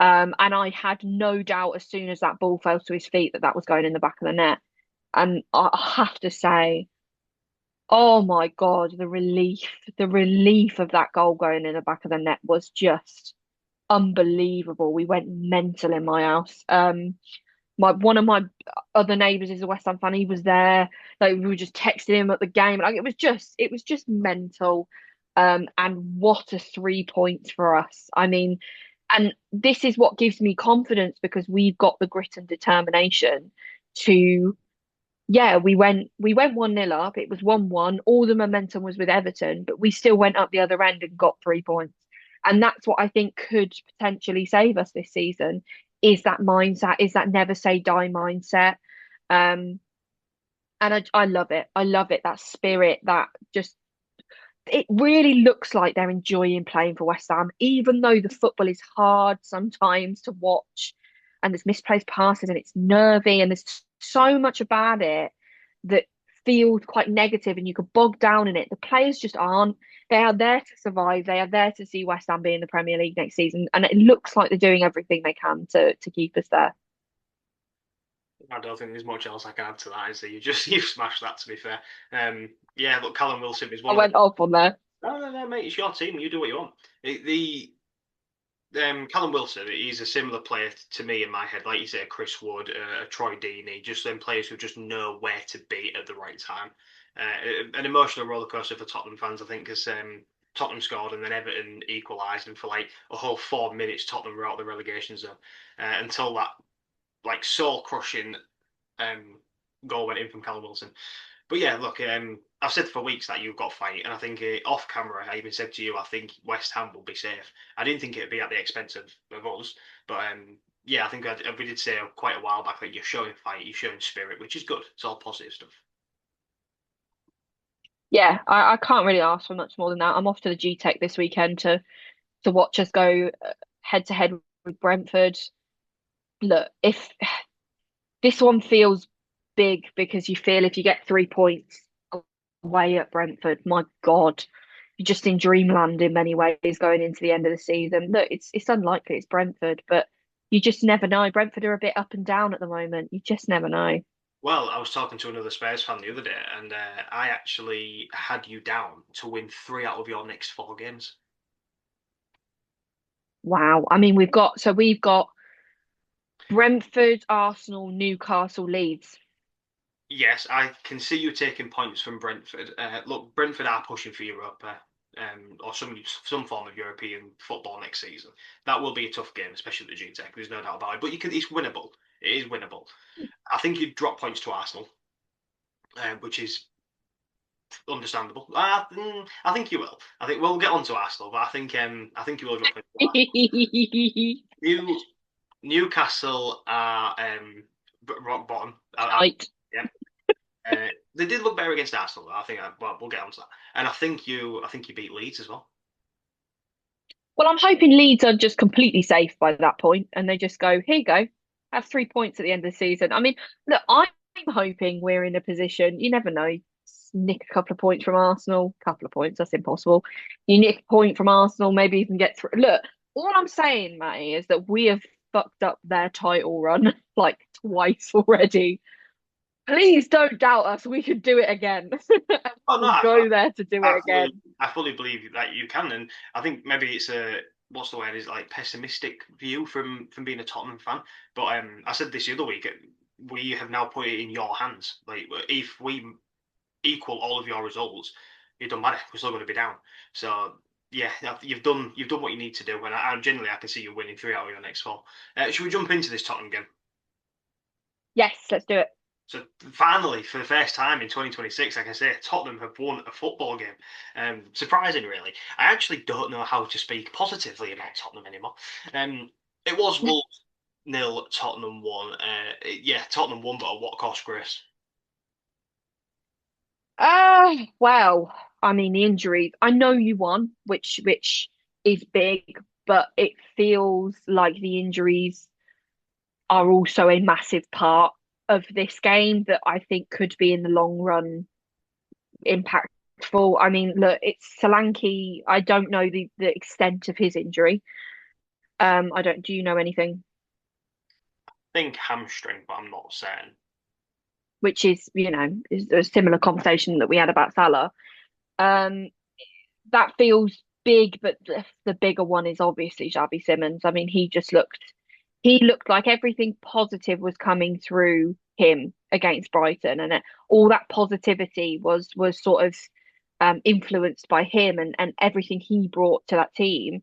And I had no doubt as soon as that ball fell to his feet that was going in the back of the net. And I have to say, oh my God, the relief of that goal going in the back of the net was just unbelievable. We went mental in my house. My one of my other neighbours is a West Ham fan. He was there. Like, we were just texting him at the game. Like, it was just mental. And what a 3 points for us. I mean, and this is what gives me confidence, because we've got the grit and determination to, yeah, we went 1-0 up. It was 1-1. All the momentum was with Everton, but we still went up the other end and got 3 points. And that's what I think could potentially save us this season, is that mindset, is that never say die mindset. Um, and I love it. I love it, that spirit, that just, it really looks like they're enjoying playing for West Ham, even though the football is hard sometimes to watch, and there's misplaced passes and it's nervy, and there's so much about it that feels quite negative, and you could bog down in it. The players just aren't. They are there to survive. They are there to see West Ham be in the Premier League next season, and it looks like they're doing everything they can to keep us there. I don't think there's much else I can add to that. Is that you've smashed that? To be fair, yeah. Look, Callum Wilson is I one of the. went off on there. No, no, no, mate. It's your team. You do what you want. Callum Wilson, he's a similar player to me in my head, like you say, Chris Wood, Troy Deeney, just them players who just know where to be at the right time. An emotional rollercoaster for Tottenham fans, I think, because Tottenham scored and then Everton equalised, and for like a whole 4 minutes, Tottenham were out of the relegation zone until that like soul crushing goal went in from Callum Wilson. But yeah, look, I've said for weeks that you've got to fight, and I think off camera, I even said to you, I think West Ham will be safe. I didn't think it'd be at the expense of us, but yeah, I think we did say quite a while back that you're showing fight, you're showing spirit, which is good. It's all positive stuff. Yeah, I can't really ask for much more than that. I'm off to the G Tech this weekend to watch us go head to head with Brentford. Look, if this one feels big, because you feel if you get 3 points away at Brentford, my God, you're just in dreamland in many ways going into the end of the season. Look, it's unlikely it's Brentford, but you just never know. Brentford are a bit up and down at the moment. You just never know. Well, I was talking to another Spurs fan the other day, and I actually had you down to win 3 out of your next 4 games. Wow. I mean, we've got Brentford, Arsenal, Newcastle, Leeds. Yes, I can see you taking points from Brentford. Look, Brentford are pushing for Europa. or some form of European football next season. That will be a tough game, especially at the G-Tech. There's no doubt about it. But it's winnable. It is winnable. I think you drop points to Arsenal, which is understandable. I think you will. I think we'll get on to Arsenal, but I think you will drop points to Arsenal. New Newcastle are rock bottom. Tight. Yeah. They did look better against Arsenal, though. Well, we'll get on to that. And I think you beat Leeds as well. Well, I'm hoping Leeds are just completely safe by that point, and they just go, here you go, have 3 points at the end of the season. I mean, look, I'm hoping we're in a position. You never know. Nick a couple of points from Arsenal, couple of points, that's impossible. You nick a point from Arsenal, maybe even get through. Look, all I'm saying, Matty, is that we have fucked up their title run like twice already. Please don't doubt us. We can do it again. Oh no, We'll go there to do it again. I fully believe that you can, and I think maybe it's a what's the word is like pessimistic view from being a Tottenham fan. But I said this the other week. We have now put it in your hands. Like if we equal all of your results, it doesn't matter. We're still going to be down. So yeah, you've done what you need to do, and generally I can see you winning 3 out of your next 4. Should we jump into this Tottenham game? Yes, let's do it. So finally, for the first time in 2026, I can say Tottenham have won a football game. Surprising, really. I actually don't know how to speak positively about Tottenham anymore. It was Wolves 0, Tottenham 1. Yeah, Tottenham won, but at what cost, Grace? Well, I mean the injuries. I know you won, which is big, but it feels like the injuries are also a massive part of this game that I think could be in the long run impactful. I mean, look, it's Solanke. I don't know the extent of his injury. I don't. Do you know anything? Think hamstring, but I'm not certain. Which is a similar conversation that we had about Salah. Um, that feels big, but the bigger one is obviously Xavi Simons. I mean, he looked like everything positive was coming through him against Brighton, and all that positivity was sort of influenced by him and everything he brought to that team.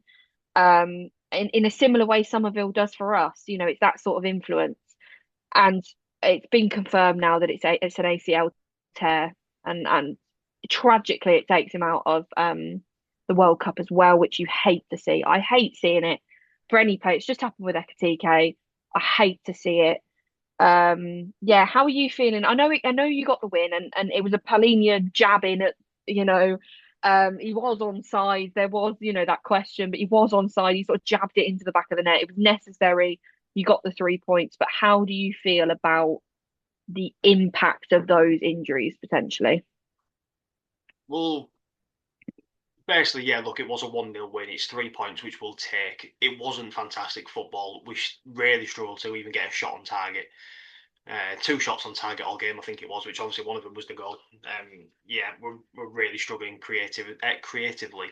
In a similar way Somerville does for us, it's that sort of influence, and it's been confirmed now that it's an ACL tear, and tragically it takes him out of the World Cup as well, which you hate to see. I hate seeing it for any player. It's just happened with Ekatike. I hate to see it. Yeah, how are you feeling? I know you got the win, and it was a Palhinha jabbing at you know. He was onside. There was, that question, but he was onside. He sort of jabbed it into the back of the net. It was necessary. You got the 3 points, but how do you feel about the impact of those injuries potentially? Well, basically, yeah, look, it was a 1-0 win. It's 3 points, which we'll take. It wasn't fantastic football. We really struggled to even get a shot on target. 2 shots on target all game, I think it was, which obviously one of them was the goal. Yeah, we're really struggling creatively.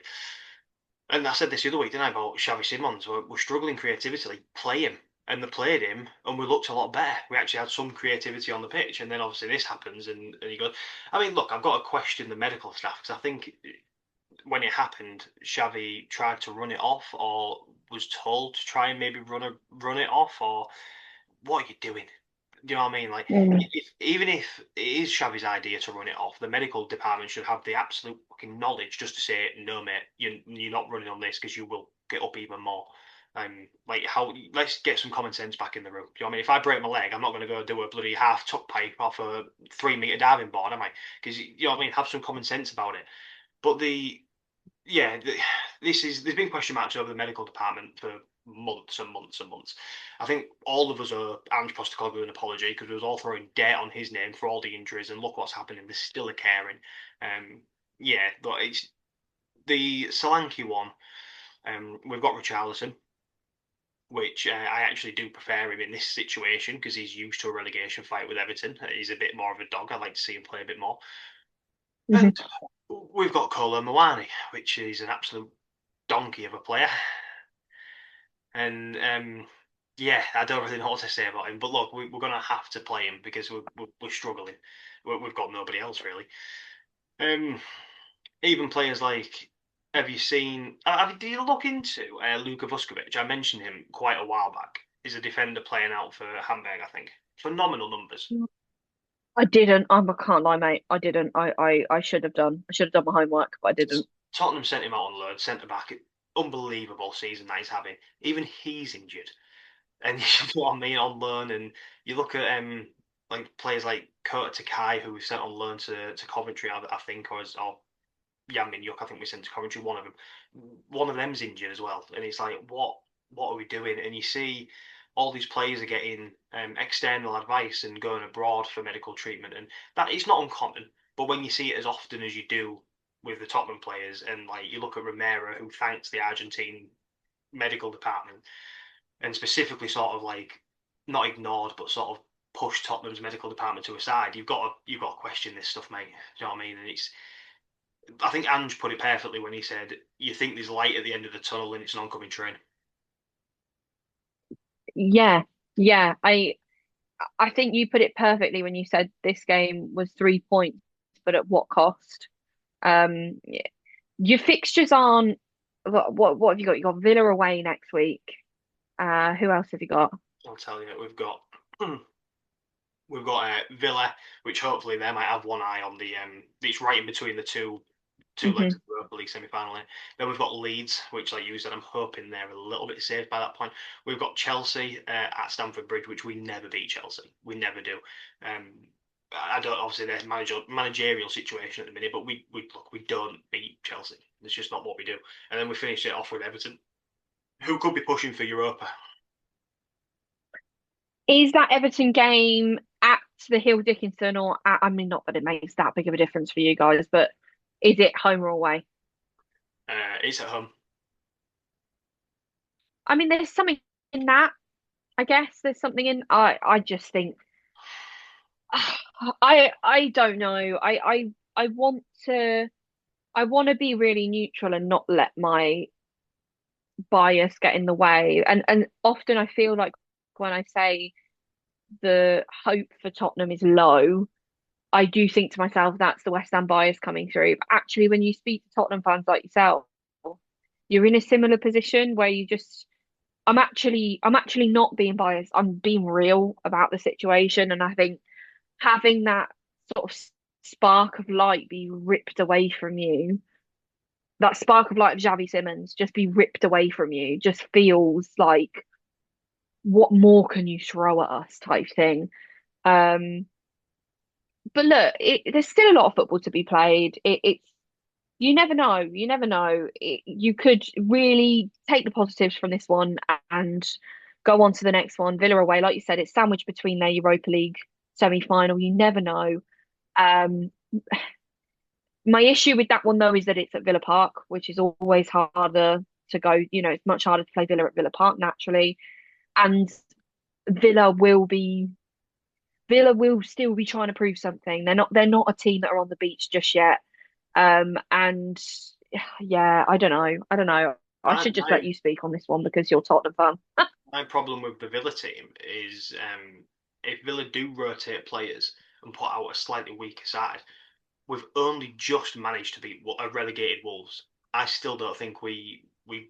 And I said this the other week, didn't I, about Xavi Simons? We're struggling creatively. Play him. And they played him, and we looked a lot better. We actually had some creativity on the pitch. And then obviously this happens, and you go, I mean, look, I've got to question the medical staff because I think when it happened, Xavi tried to run it off, or was told to try and maybe run it off, or what are you doing? Do you know what I mean? Like, Mm. even if it is Xavi's idea to run it off, the medical department should have the absolute fucking knowledge just to say, no, mate, you're not running on this because you will get up even more. Like how let's get some common sense back in the room. Do you know what I mean? If I break my leg, I'm not going to go do a bloody half tuck pipe off a 3 meter diving board, am I? Because you know what I mean. Have some common sense about it. But yeah, there's been question marks over the medical department for months and months and months. I think all of us are Ange Postecoglou an apology because we was all throwing dirt on his name for all the injuries, and look what's happening. There's still a caring. Yeah, but it's the Solanke one. We've got Richarlison, which I actually do prefer him in this situation because he's used to a relegation fight with Everton. He's a bit more of a dog. I'd like to see him play a bit more. Mhm. And we've got Kolo Muani, which is an absolute donkey of a player. And yeah, I don't really know what to say about him. But look, we're going to have to play him because we're struggling. We've got nobody else really. Um, even players like Have you seen? Did you look into Luka Vuskovic? I mentioned him quite a while back. He's a defender playing out for Hamburg, I think. Phenomenal numbers. I didn't. I can't lie, mate. I didn't. I should have done. I should have done my homework, but I didn't. Tottenham sent him out on loan, centre back. Unbelievable season that he's having. Even he's injured, and you know what I mean on loan. And you look at like players like Kota Takai, who was sent on loan to Coventry, I think, or Yan Min Yuk, I think we sent to Coventry. One of them, one of them's injured as well, and it's like, what are we doing? And you see, all these players are getting external advice and going abroad for medical treatment, and that it's not uncommon. But when you see it as often as you do with the Tottenham players, and like you look at Romero, who thanks the Argentine medical department, and specifically sort of like not ignored, but sort of pushed Tottenham's medical department to a side. You've got to question this stuff, mate. Do you know what I mean? And it's I think Ange put it perfectly when he said, "You think there's light at the end of the tunnel, and it's an oncoming train." Yeah, yeah. I think you put it perfectly when you said this game was 3 points, but at what cost? Yeah. Your fixtures aren't. What have you got? You got Villa away next week. Who else have you got? I'll tell you, we've got Villa, which hopefully they might have one eye on the. It's right in between the two legs Hmm. of the Europa League semi-final. Then we've got Leeds, which, like you said, I'm hoping they're a little bit safe by that point. We've got Chelsea at Stamford Bridge, which we never beat Chelsea. We never do. Um, I don't obviously their managerial situation at the minute, but we don't beat Chelsea. It's just not what we do. And then we finish it off with Everton, who could be pushing for Europa. Is that Everton game at the Hill Dickinson or at, I mean, not that it makes that big of a difference for you guys, but is it home or away? It's at home. I mean, there's something in that. I guess there's something in. I just think I don't know. I want to be really neutral and not let my bias get in the way. And often I feel like when I say the hope for Tottenham is low, I do think to myself that's the West Ham bias coming through. But actually, when you speak to Tottenham fans like yourself, you're in a similar position where you just I'm actually not being biased. I'm being real about the situation. And I think having that sort of spark of light be ripped away from you, that spark of light of Xavi Simmons just be ripped away from you, just feels like what more can you throw at us type thing. Um, but look, there's still a lot of football to be played. It's you never know. You never know. You could really take the positives from this one and go on to the next one. Villa away, like you said, it's sandwiched between their Europa League semi-final. You never know. Um, my issue with that one though is that it's at Villa Park, which is always harder to go. It's much harder to play Villa at Villa Park naturally, and Villa will be Villa will still be trying to prove something. They're not a team that are on the beach just yet. And yeah, I don't know. I don't know. I My should just let my you speak on this one because you're Tottenham fan. my problem with the Villa team is if Villa do rotate players and put out a slightly weaker side, we've only just managed to beat a relegated Wolves. I still don't think we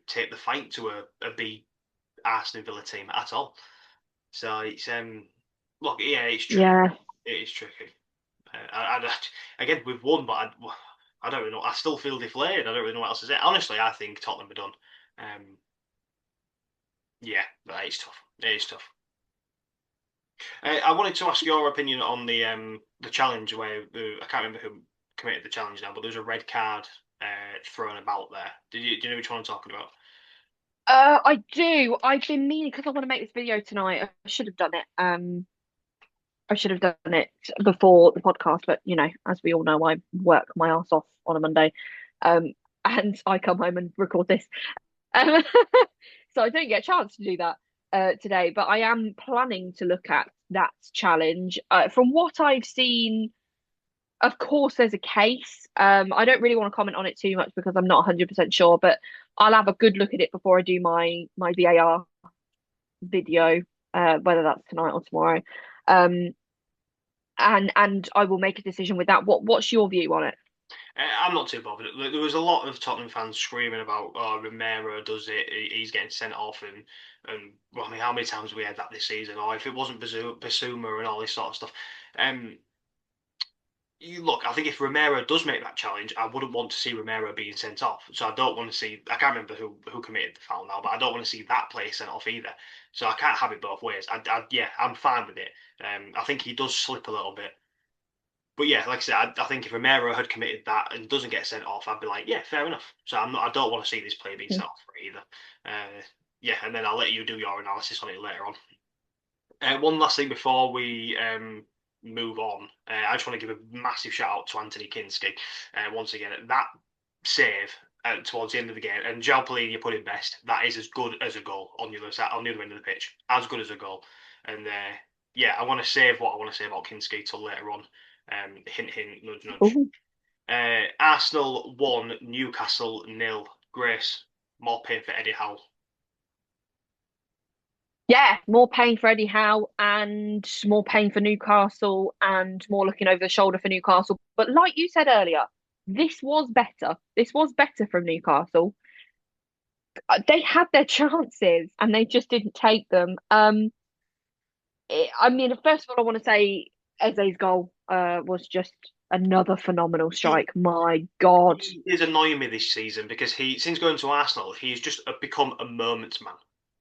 take the fight to a B Arsenal Villa team at all. So it's look, yeah, it's tricky. Yeah. It is tricky. Again, we've won, but I don't really know. I still feel deflated. I don't really know what else to say. Honestly, I think Tottenham are done. Um, yeah, that is tough. It is tough. I wanted to ask your opinion on the challenge where I can't remember who committed the challenge now, but there's a red card thrown about there. Do you know which one I'm talking about? I do. I've been meaning because I want to make this video tonight. I should have done it. I should have done it before the podcast, but as we all know, I work my ass off on a Monday, um, and I come home and record this. Um, so I don't get a chance to do that today, but I am planning to look at that challenge. From what I've seen, of course, there's a case. I don't really want to comment on it too much because I'm not 100% sure, but I'll have a good look at it before I do my VAR video, whether that's tonight or tomorrow. Um, and I will make a decision with that. What's your view on it? I'm not too bothered. There was a lot of Tottenham fans screaming about, "Oh, Romero does it. He's getting sent off," and well, I mean, how many times have we had that this season? Or if it wasn't Basuma and all this sort of stuff. Um, you look, I think if Romero does make that challenge, I wouldn't want to see Romero being sent off. So I don't want to see. I can't remember who committed the foul now, but I don't want to see that player sent off either. So I can't have it both ways. Yeah, I'm fine with it. I think he does slip a little bit. But yeah, like I said, I think if Romero had committed that and doesn't get sent off, I'd be like, yeah, fair enough. So I'm not. I don't want to see this player being sent off for it either. Yeah, and then I'll let you do your analysis on it later on. One last thing before we move on, I just want to give a massive shout out to Anthony Kinski. Once again, that save towards the end of the game, and João Palhinha put it best. That is as good as a goal on the other side, on the other end of the pitch, as good as a goal. And yeah, I want to save what I want to say about Kinski till later on. Hint, hint, nudge, nudge. Ooh. Arsenal 1, Newcastle nil. Grace, more pain for Eddie Howe. Yeah, more pain for Eddie Howe and more pain for Newcastle and more looking over the shoulder for Newcastle. But like you said earlier, this was better. This was better from Newcastle. They had their chances and they just didn't take them. I mean, first of all, I want to say Eze's goal was just another phenomenal He, strike. My God. he is annoying me this season because since going to Arsenal, he's just become a moments man.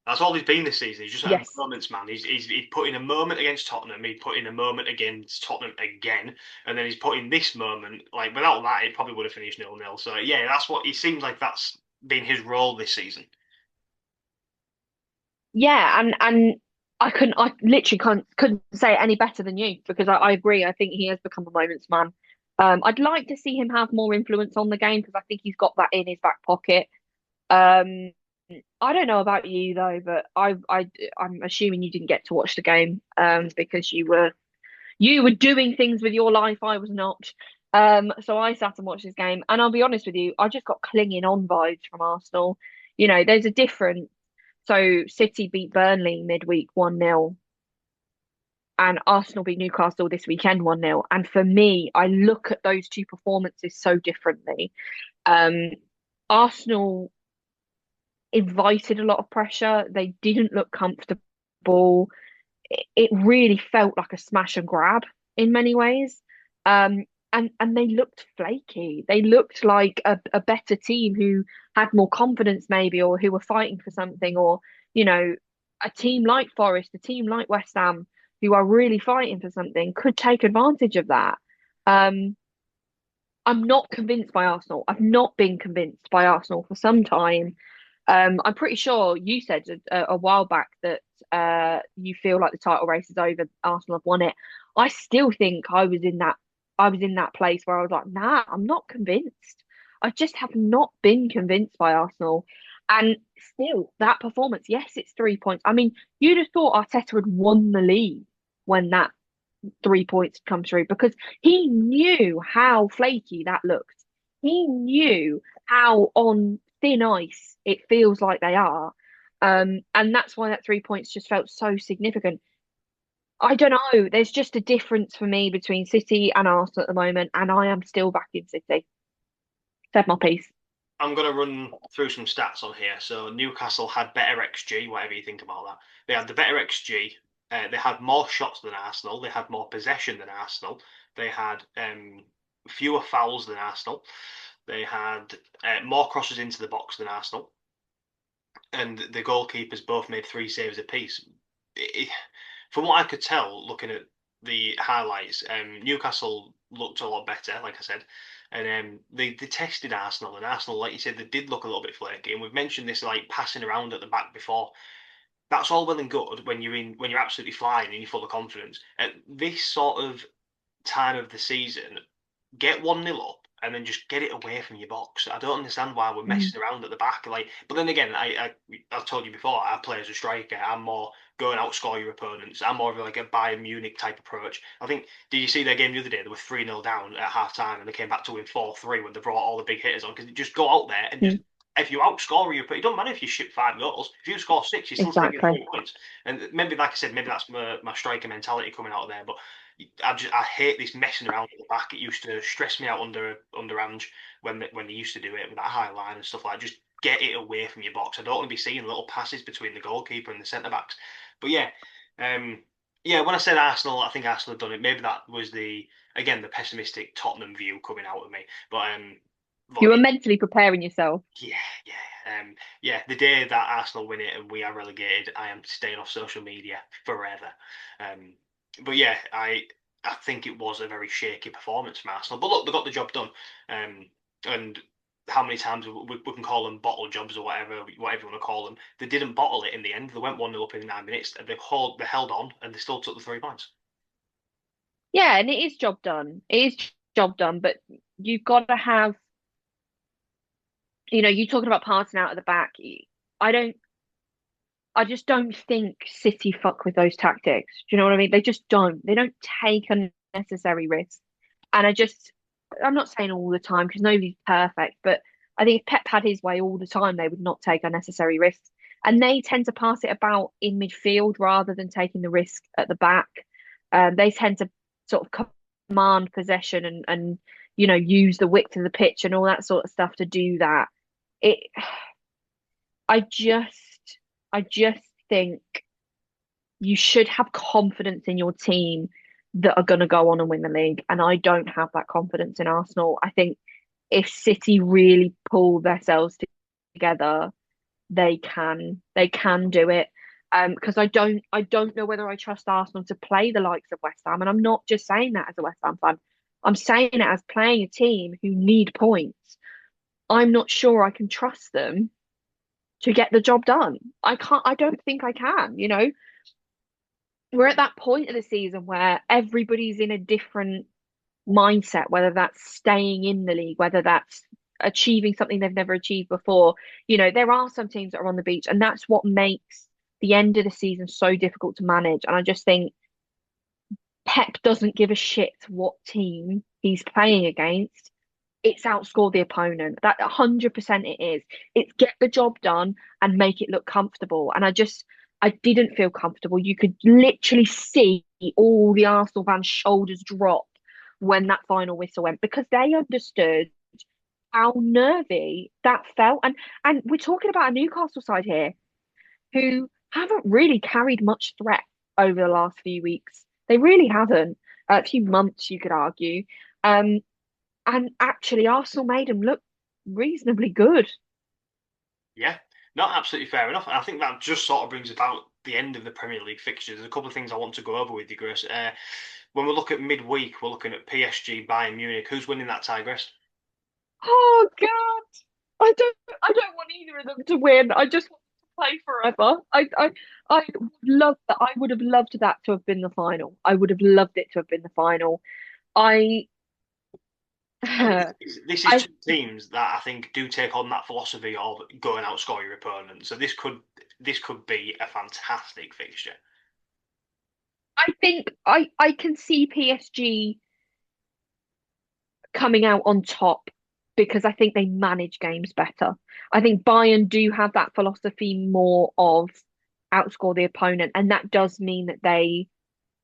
That's all he's been this season. He's just a Yes. moments man. He's put in a moment against Tottenham. He put in a moment against Tottenham again, and then he's put in this moment. Like without that, it probably would have finished 0-0. So yeah, that's what he seems like. That's been his role this season. Yeah, and I literally couldn't say it any better than you because I agree. I think he has become a moments man. I'd like to see him have more influence on the game because I think he's got that in his back pocket. Um, I don't know about you though, but I'm assuming you didn't get to watch the game because you were doing things with your life. I was not. So I sat and watched this game, and I'll be honest with you, I just got clinging on vibes from Arsenal. There's a difference. So City beat Burnley midweek 1-0, and Arsenal beat Newcastle this weekend 1-0. And for me, I look at those two performances so differently. Um, Arsenal invited a lot of pressure. They didn't look comfortable. It really felt like a smash and grab in many ways. And they looked flaky. They looked like a better team who had more confidence, maybe, or who were fighting for something, or you know, a team like Forest, a team like West Ham, who are really fighting for something, could take advantage of that. Um, I'm not convinced by Arsenal. I've not been convinced by Arsenal for some time. I'm pretty sure you said a while back that you feel like the title race is over. Arsenal have won it. I still think I was in that place where I was like, nah, I'm not convinced. I just have not been convinced by Arsenal. And still, that performance, yes, it's 3 points. I mean, you'd have thought Arteta had won the league when that 3 points come through because he knew how flaky that looked. He knew how on thin ice it feels like they are. And that's why that 3 points just felt so significant. I don't know. There's just a difference for me between City and Arsenal at the moment, and I am still back in City. Said my piece. I'm going to run through some stats on here. So Newcastle had better XG, whatever you think about that. They had the better XG. They had more shots than Arsenal. They had more possession than Arsenal. They had fewer fouls than Arsenal. They had more crosses into the box than Arsenal. And the goalkeepers both made 3 saves apiece. From what I could tell, looking at the highlights, Newcastle looked a lot better, like I said, and they tested Arsenal, and Arsenal, like you said, they did look a little bit flaky. And we've mentioned this like passing around at the back before. That's all well and good when you're absolutely flying and you're full of confidence. At this sort of time of the season, get 1-0 up and then just get it away from your box. I don't understand why we're Mm, messing around at the back. Like, but then again, I've told you before, I play as a striker. I'm more go and outscore your opponents. I'm more of like a Bayern Munich type approach. I think. Did you see their game the other day? They were 3-0 down at half time and they came back to win 4-3 when they brought all the big hitters on because they just go out there and just. mm, If you outscore your, it don't matter if you ship 5 goals. If you score 6, you're still taking exactly. 3 points. And maybe, like I said, maybe that's my striker mentality coming out of there. But I hate this messing around at the back. It used to stress me out under Ange when they used to do it with that high line and stuff like that. Just get it away from your box. I don't want to be seeing little passes between the goalkeeper and the centre backs. But yeah, um, yeah. When I said Arsenal, I think Arsenal had done it. Maybe that was the pessimistic Tottenham view coming out of me. But You were mentally preparing yourself. yeah, yeah. The day that Arsenal win it and we are relegated, I am staying off social media forever. Um, but yeah, I think it was a very shaky performance from Arsenal. But look, they got the job done. And how many times we can call them bottle jobs or whatever you want to call them, they didn't bottle it in the end. They went 1-0 up in 9 minutes. They held on and they still took the 3 points. Yeah, and it is job done. It is job done, but you've got to have, you talking about passing out at the back. I don't, I just don't think City fuck with those tactics. Do you know what I mean? They just don't. They don't take unnecessary risks. And I'm not saying all the time because nobody's perfect, but I think if Pep had his way all the time, they would not take unnecessary risks. And they tend to pass it about in midfield rather than taking the risk at the back. They tend to sort of command possession and use the width of the pitch and all that sort of stuff to do that. It, I just, I just think you should have confidence in your team that are going to go on and win the league. And I don't have that confidence in Arsenal. I think if City really pull themselves together, they can do it. Because I don't know whether I trust Arsenal to play the likes of West Ham, and I'm not just saying that as a West Ham fan. I'm saying it as playing a team who need points. I'm not sure I can trust them to get the job done. I can't. I don't think I can. We're at that point of the season where everybody's in a different mindset, whether that's staying in the league, whether that's achieving something they've never achieved before. There are some teams that are on the beach, and that's what makes the end of the season so difficult to manage. And I just think Pep doesn't give a shit what team he's playing against. It's outscore the opponent. That 100% it is. It's get the job done and make it look comfortable. And I didn't feel comfortable. You could literally see all the Arsenal fans' shoulders drop when that final whistle went because they understood how nervy that felt. And we're talking about a Newcastle side here who haven't really carried much threat over the last few weeks. They really haven't. A few months, you could argue. Um, and actually, Arsenal made them look reasonably good. Yeah, not absolutely fair enough. And I think that just sort of brings about the end of the Premier League fixtures. There's a couple of things I want to go over with you, Grace. When we look at midweek, we're looking at PSG, Bayern Munich. Who's winning that tie, Grace? Oh God, I don't want either of them to win. I just want them to play forever. I would love that. I would have loved that to have been the final. I would have loved it to have been the final. I, I mean, I, this is two teams that I think do take on that philosophy of go and outscore your opponent. So this could be a fantastic fixture. I think I can see PSG coming out on top because I think they manage games better. I think Bayern do have that philosophy more of outscore the opponent, and that does mean that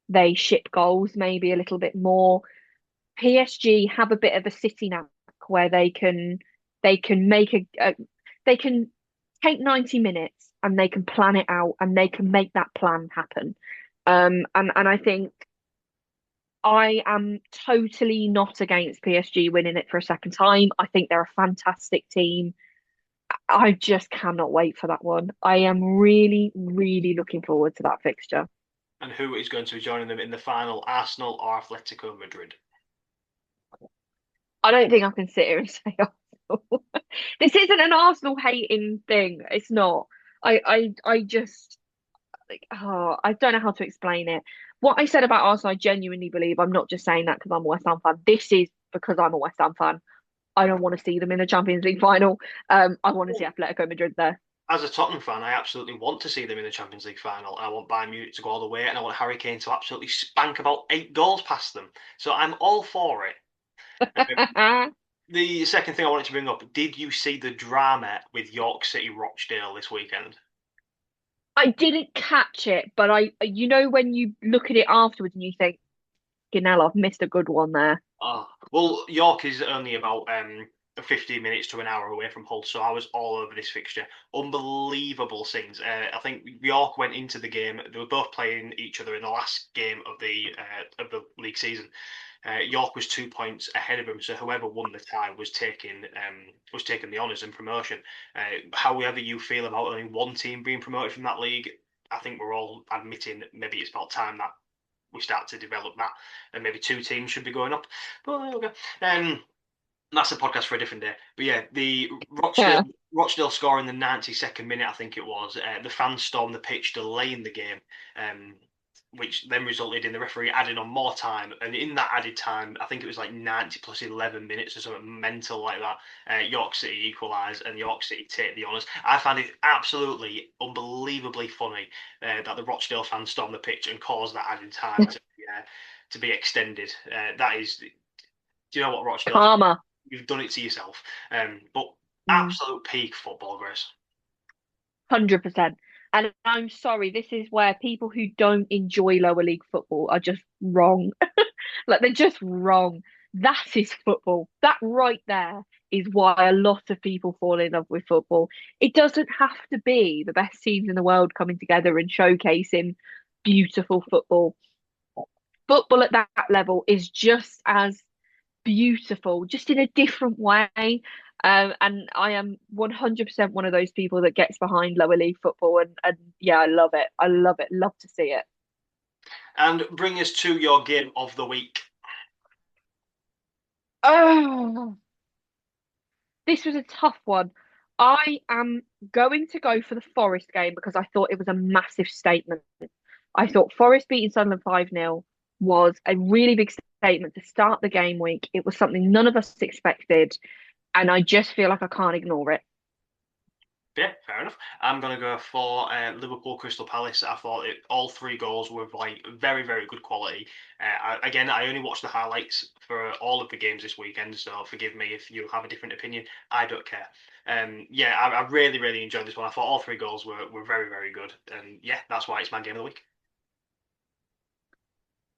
they ship goals maybe a little bit more. PSG have a bit of a city knack where they can make they can take 90 minutes and they can plan it out and they can make that plan happen. And I think I am totally not against PSG winning it for a second time. I think they're a fantastic team. I just cannot wait for that one. I am really, really looking forward to that fixture. And who is going to be joining them in the final, Arsenal or Atletico Madrid? I don't think I can sit here and say Arsenal. This isn't an Arsenal hating thing. It's not. I just like I don't know how to explain it. What I said about Arsenal, I genuinely believe. I'm not just saying that because I'm a West Ham fan. This is because I'm a West Ham fan. I don't want to see them in the Champions League final. I want to see Atletico Madrid there. As a Tottenham fan, I absolutely want to see them in the Champions League final. I want Bayern Munich to go all the way, and I want Harry Kane to absolutely spank about 8 goals past them. So I'm all for it. The second thing I wanted to bring up, did you see the drama with York City Rochdale this weekend? I didn't catch it, but when you look at it afterwards and you think, fucking hell, I've missed a good one there. Oh, well, York is only about 15 minutes to an hour away from Hull, so I was all over this fixture. Unbelievable scenes. I think York went into the game. They were both playing each other in the last game of the league season. York was 2 points ahead of them, so whoever won the tie was taking the honours and promotion. However you feel about only one team being promoted from that league, I think we're all admitting maybe it's about time that we start to develop that, and maybe two teams should be going up. But okay, that's a podcast for a different day. But yeah, the Yeah. Rochdale score in the 92nd minute, I think it was. The fans stormed the pitch, delaying the game, um, which then resulted in the referee adding on more time. And in that added time, I think it was like 90 plus 11 minutes or something mental like that. York City equalised and York City take the honours. I found it absolutely unbelievably funny that the Rochdale fans stormed the pitch and caused that added time to be extended. That is, do you know what, Rochdale? Karma. You've done it to yourself. But Mm. absolute peak football, Grace. 100%. And I'm sorry, this is where people who don't enjoy lower league football are just wrong. Like they're just wrong. That is football. That right there is why a lot of people fall in love with football. It doesn't have to be the best teams in the world coming together and showcasing beautiful football. Football at that level is just as beautiful, just in a different way. And I am 100% one of those people that gets behind lower league football, and yeah, I love it. I love it. Love to see it. And bring us to your game of the week. Oh, this was a tough one. I am going to go for the Forest game because I thought it was a massive statement. I thought Forest beating Sunderland 5-0 was a really big statement to start the game week. It was something none of us expected, and I just feel like I can't ignore it. Yeah, fair enough. I'm going to go for Liverpool Crystal Palace. I thought all three goals were like very, very good quality. Again, I only watched the highlights for all of the games this weekend, so forgive me if you have a different opinion. I don't care. Yeah, I really, really enjoyed this one. I thought all three goals were very, very good. And yeah, that's why it's my game of the week.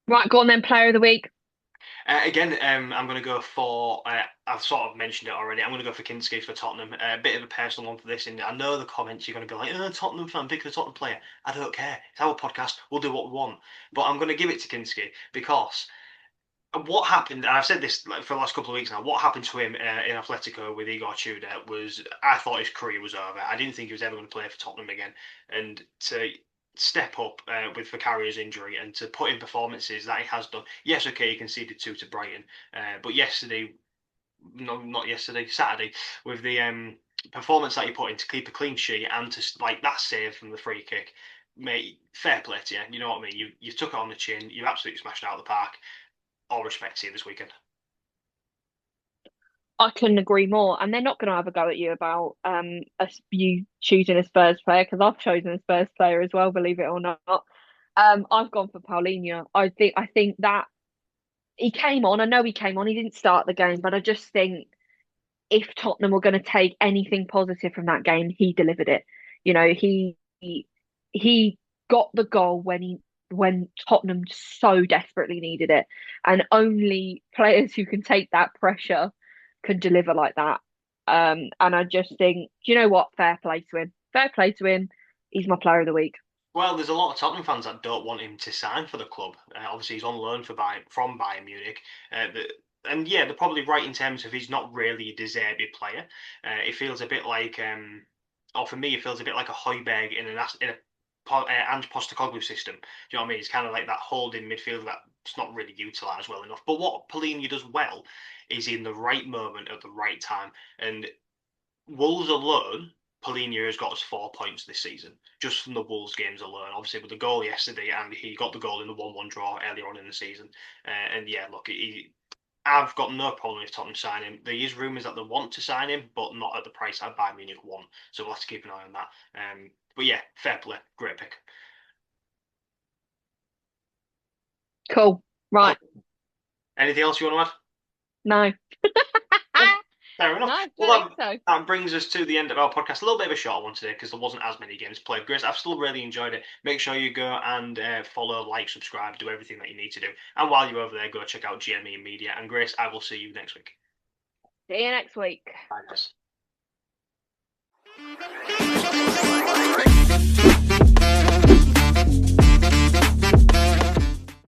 Right, go on then, player of the week. Again, I'm going to go for. I've sort of mentioned it already. I'm going to go for Kinski for Tottenham. A bit of a personal one for this, and I know the comments you're going to be like, Tottenham fan, pick a Tottenham player." I don't care. It's our podcast. We'll do what we want. But I'm going to give it to Kinski because what happened, and I've said this like, for the last couple of weeks now, what happened to him in Atletico with Igor Tudor was, I thought his career was over. I didn't think he was ever going to play for Tottenham again. And to step up with Vicario's injury and to put in performances that he has done. Yes, okay, he conceded two to Brighton, but yesterday, no, not yesterday, Saturday, with the performance that he put in to keep a clean sheet and to like that save from the free kick, mate, fair play to you. You know what I mean? You took it on the chin. You absolutely smashed it out of the park. All respect to you this weekend. I couldn't agree more. And they're not going to have a go at you about you choosing a Spurs player because I've chosen a Spurs player as well, believe it or not. I've gone for Paulinho. I think that he came on. I know he came on. He didn't start the game, but I just think if Tottenham were going to take anything positive from that game, he delivered it. You know, he got the goal when Tottenham so desperately needed it, and only players who can take that pressure can deliver like that. And I just think, do you know what? Fair play to him. Fair play to him. He's my player of the week. Well, there's a lot of Tottenham fans that don't want him to sign for the club. Obviously, he's on loan from Bayern Munich. And yeah, they're probably right in terms of he's not really a deserved player. It feels a bit like, or for me, it feels a bit like a Højbjerg in a Ange Postecoglou system. Do you know what I mean? It's kind of like that holding midfield that's not really utilised well enough. But what Polini does well is in the right moment at the right time. And Wolves alone, Paulinho has got us 4 points this season, just from the Wolves games alone. Obviously, with the goal yesterday, and he got the goal in the 1-1 draw earlier on in the season. And yeah, look, I've got no problem with Tottenham signing him. There is rumours that they want to sign him, but not at the price that Bayern Munich want. So we'll have to keep an eye on that. But yeah, fair play. Great pick. Cool. Cool. Right. Anything else you want to add? No. Yeah. Fair enough. No, I Well, don't think so. that brings us to the end of our podcast. A little bit of a short one today because there wasn't as many games played. Grace, I've still really enjoyed it. Make sure you go and follow, like, subscribe, do everything that you need to do. And while you're over there, go check out GME Media. And Grace, I will see you next week. See you next week. Bye, guys.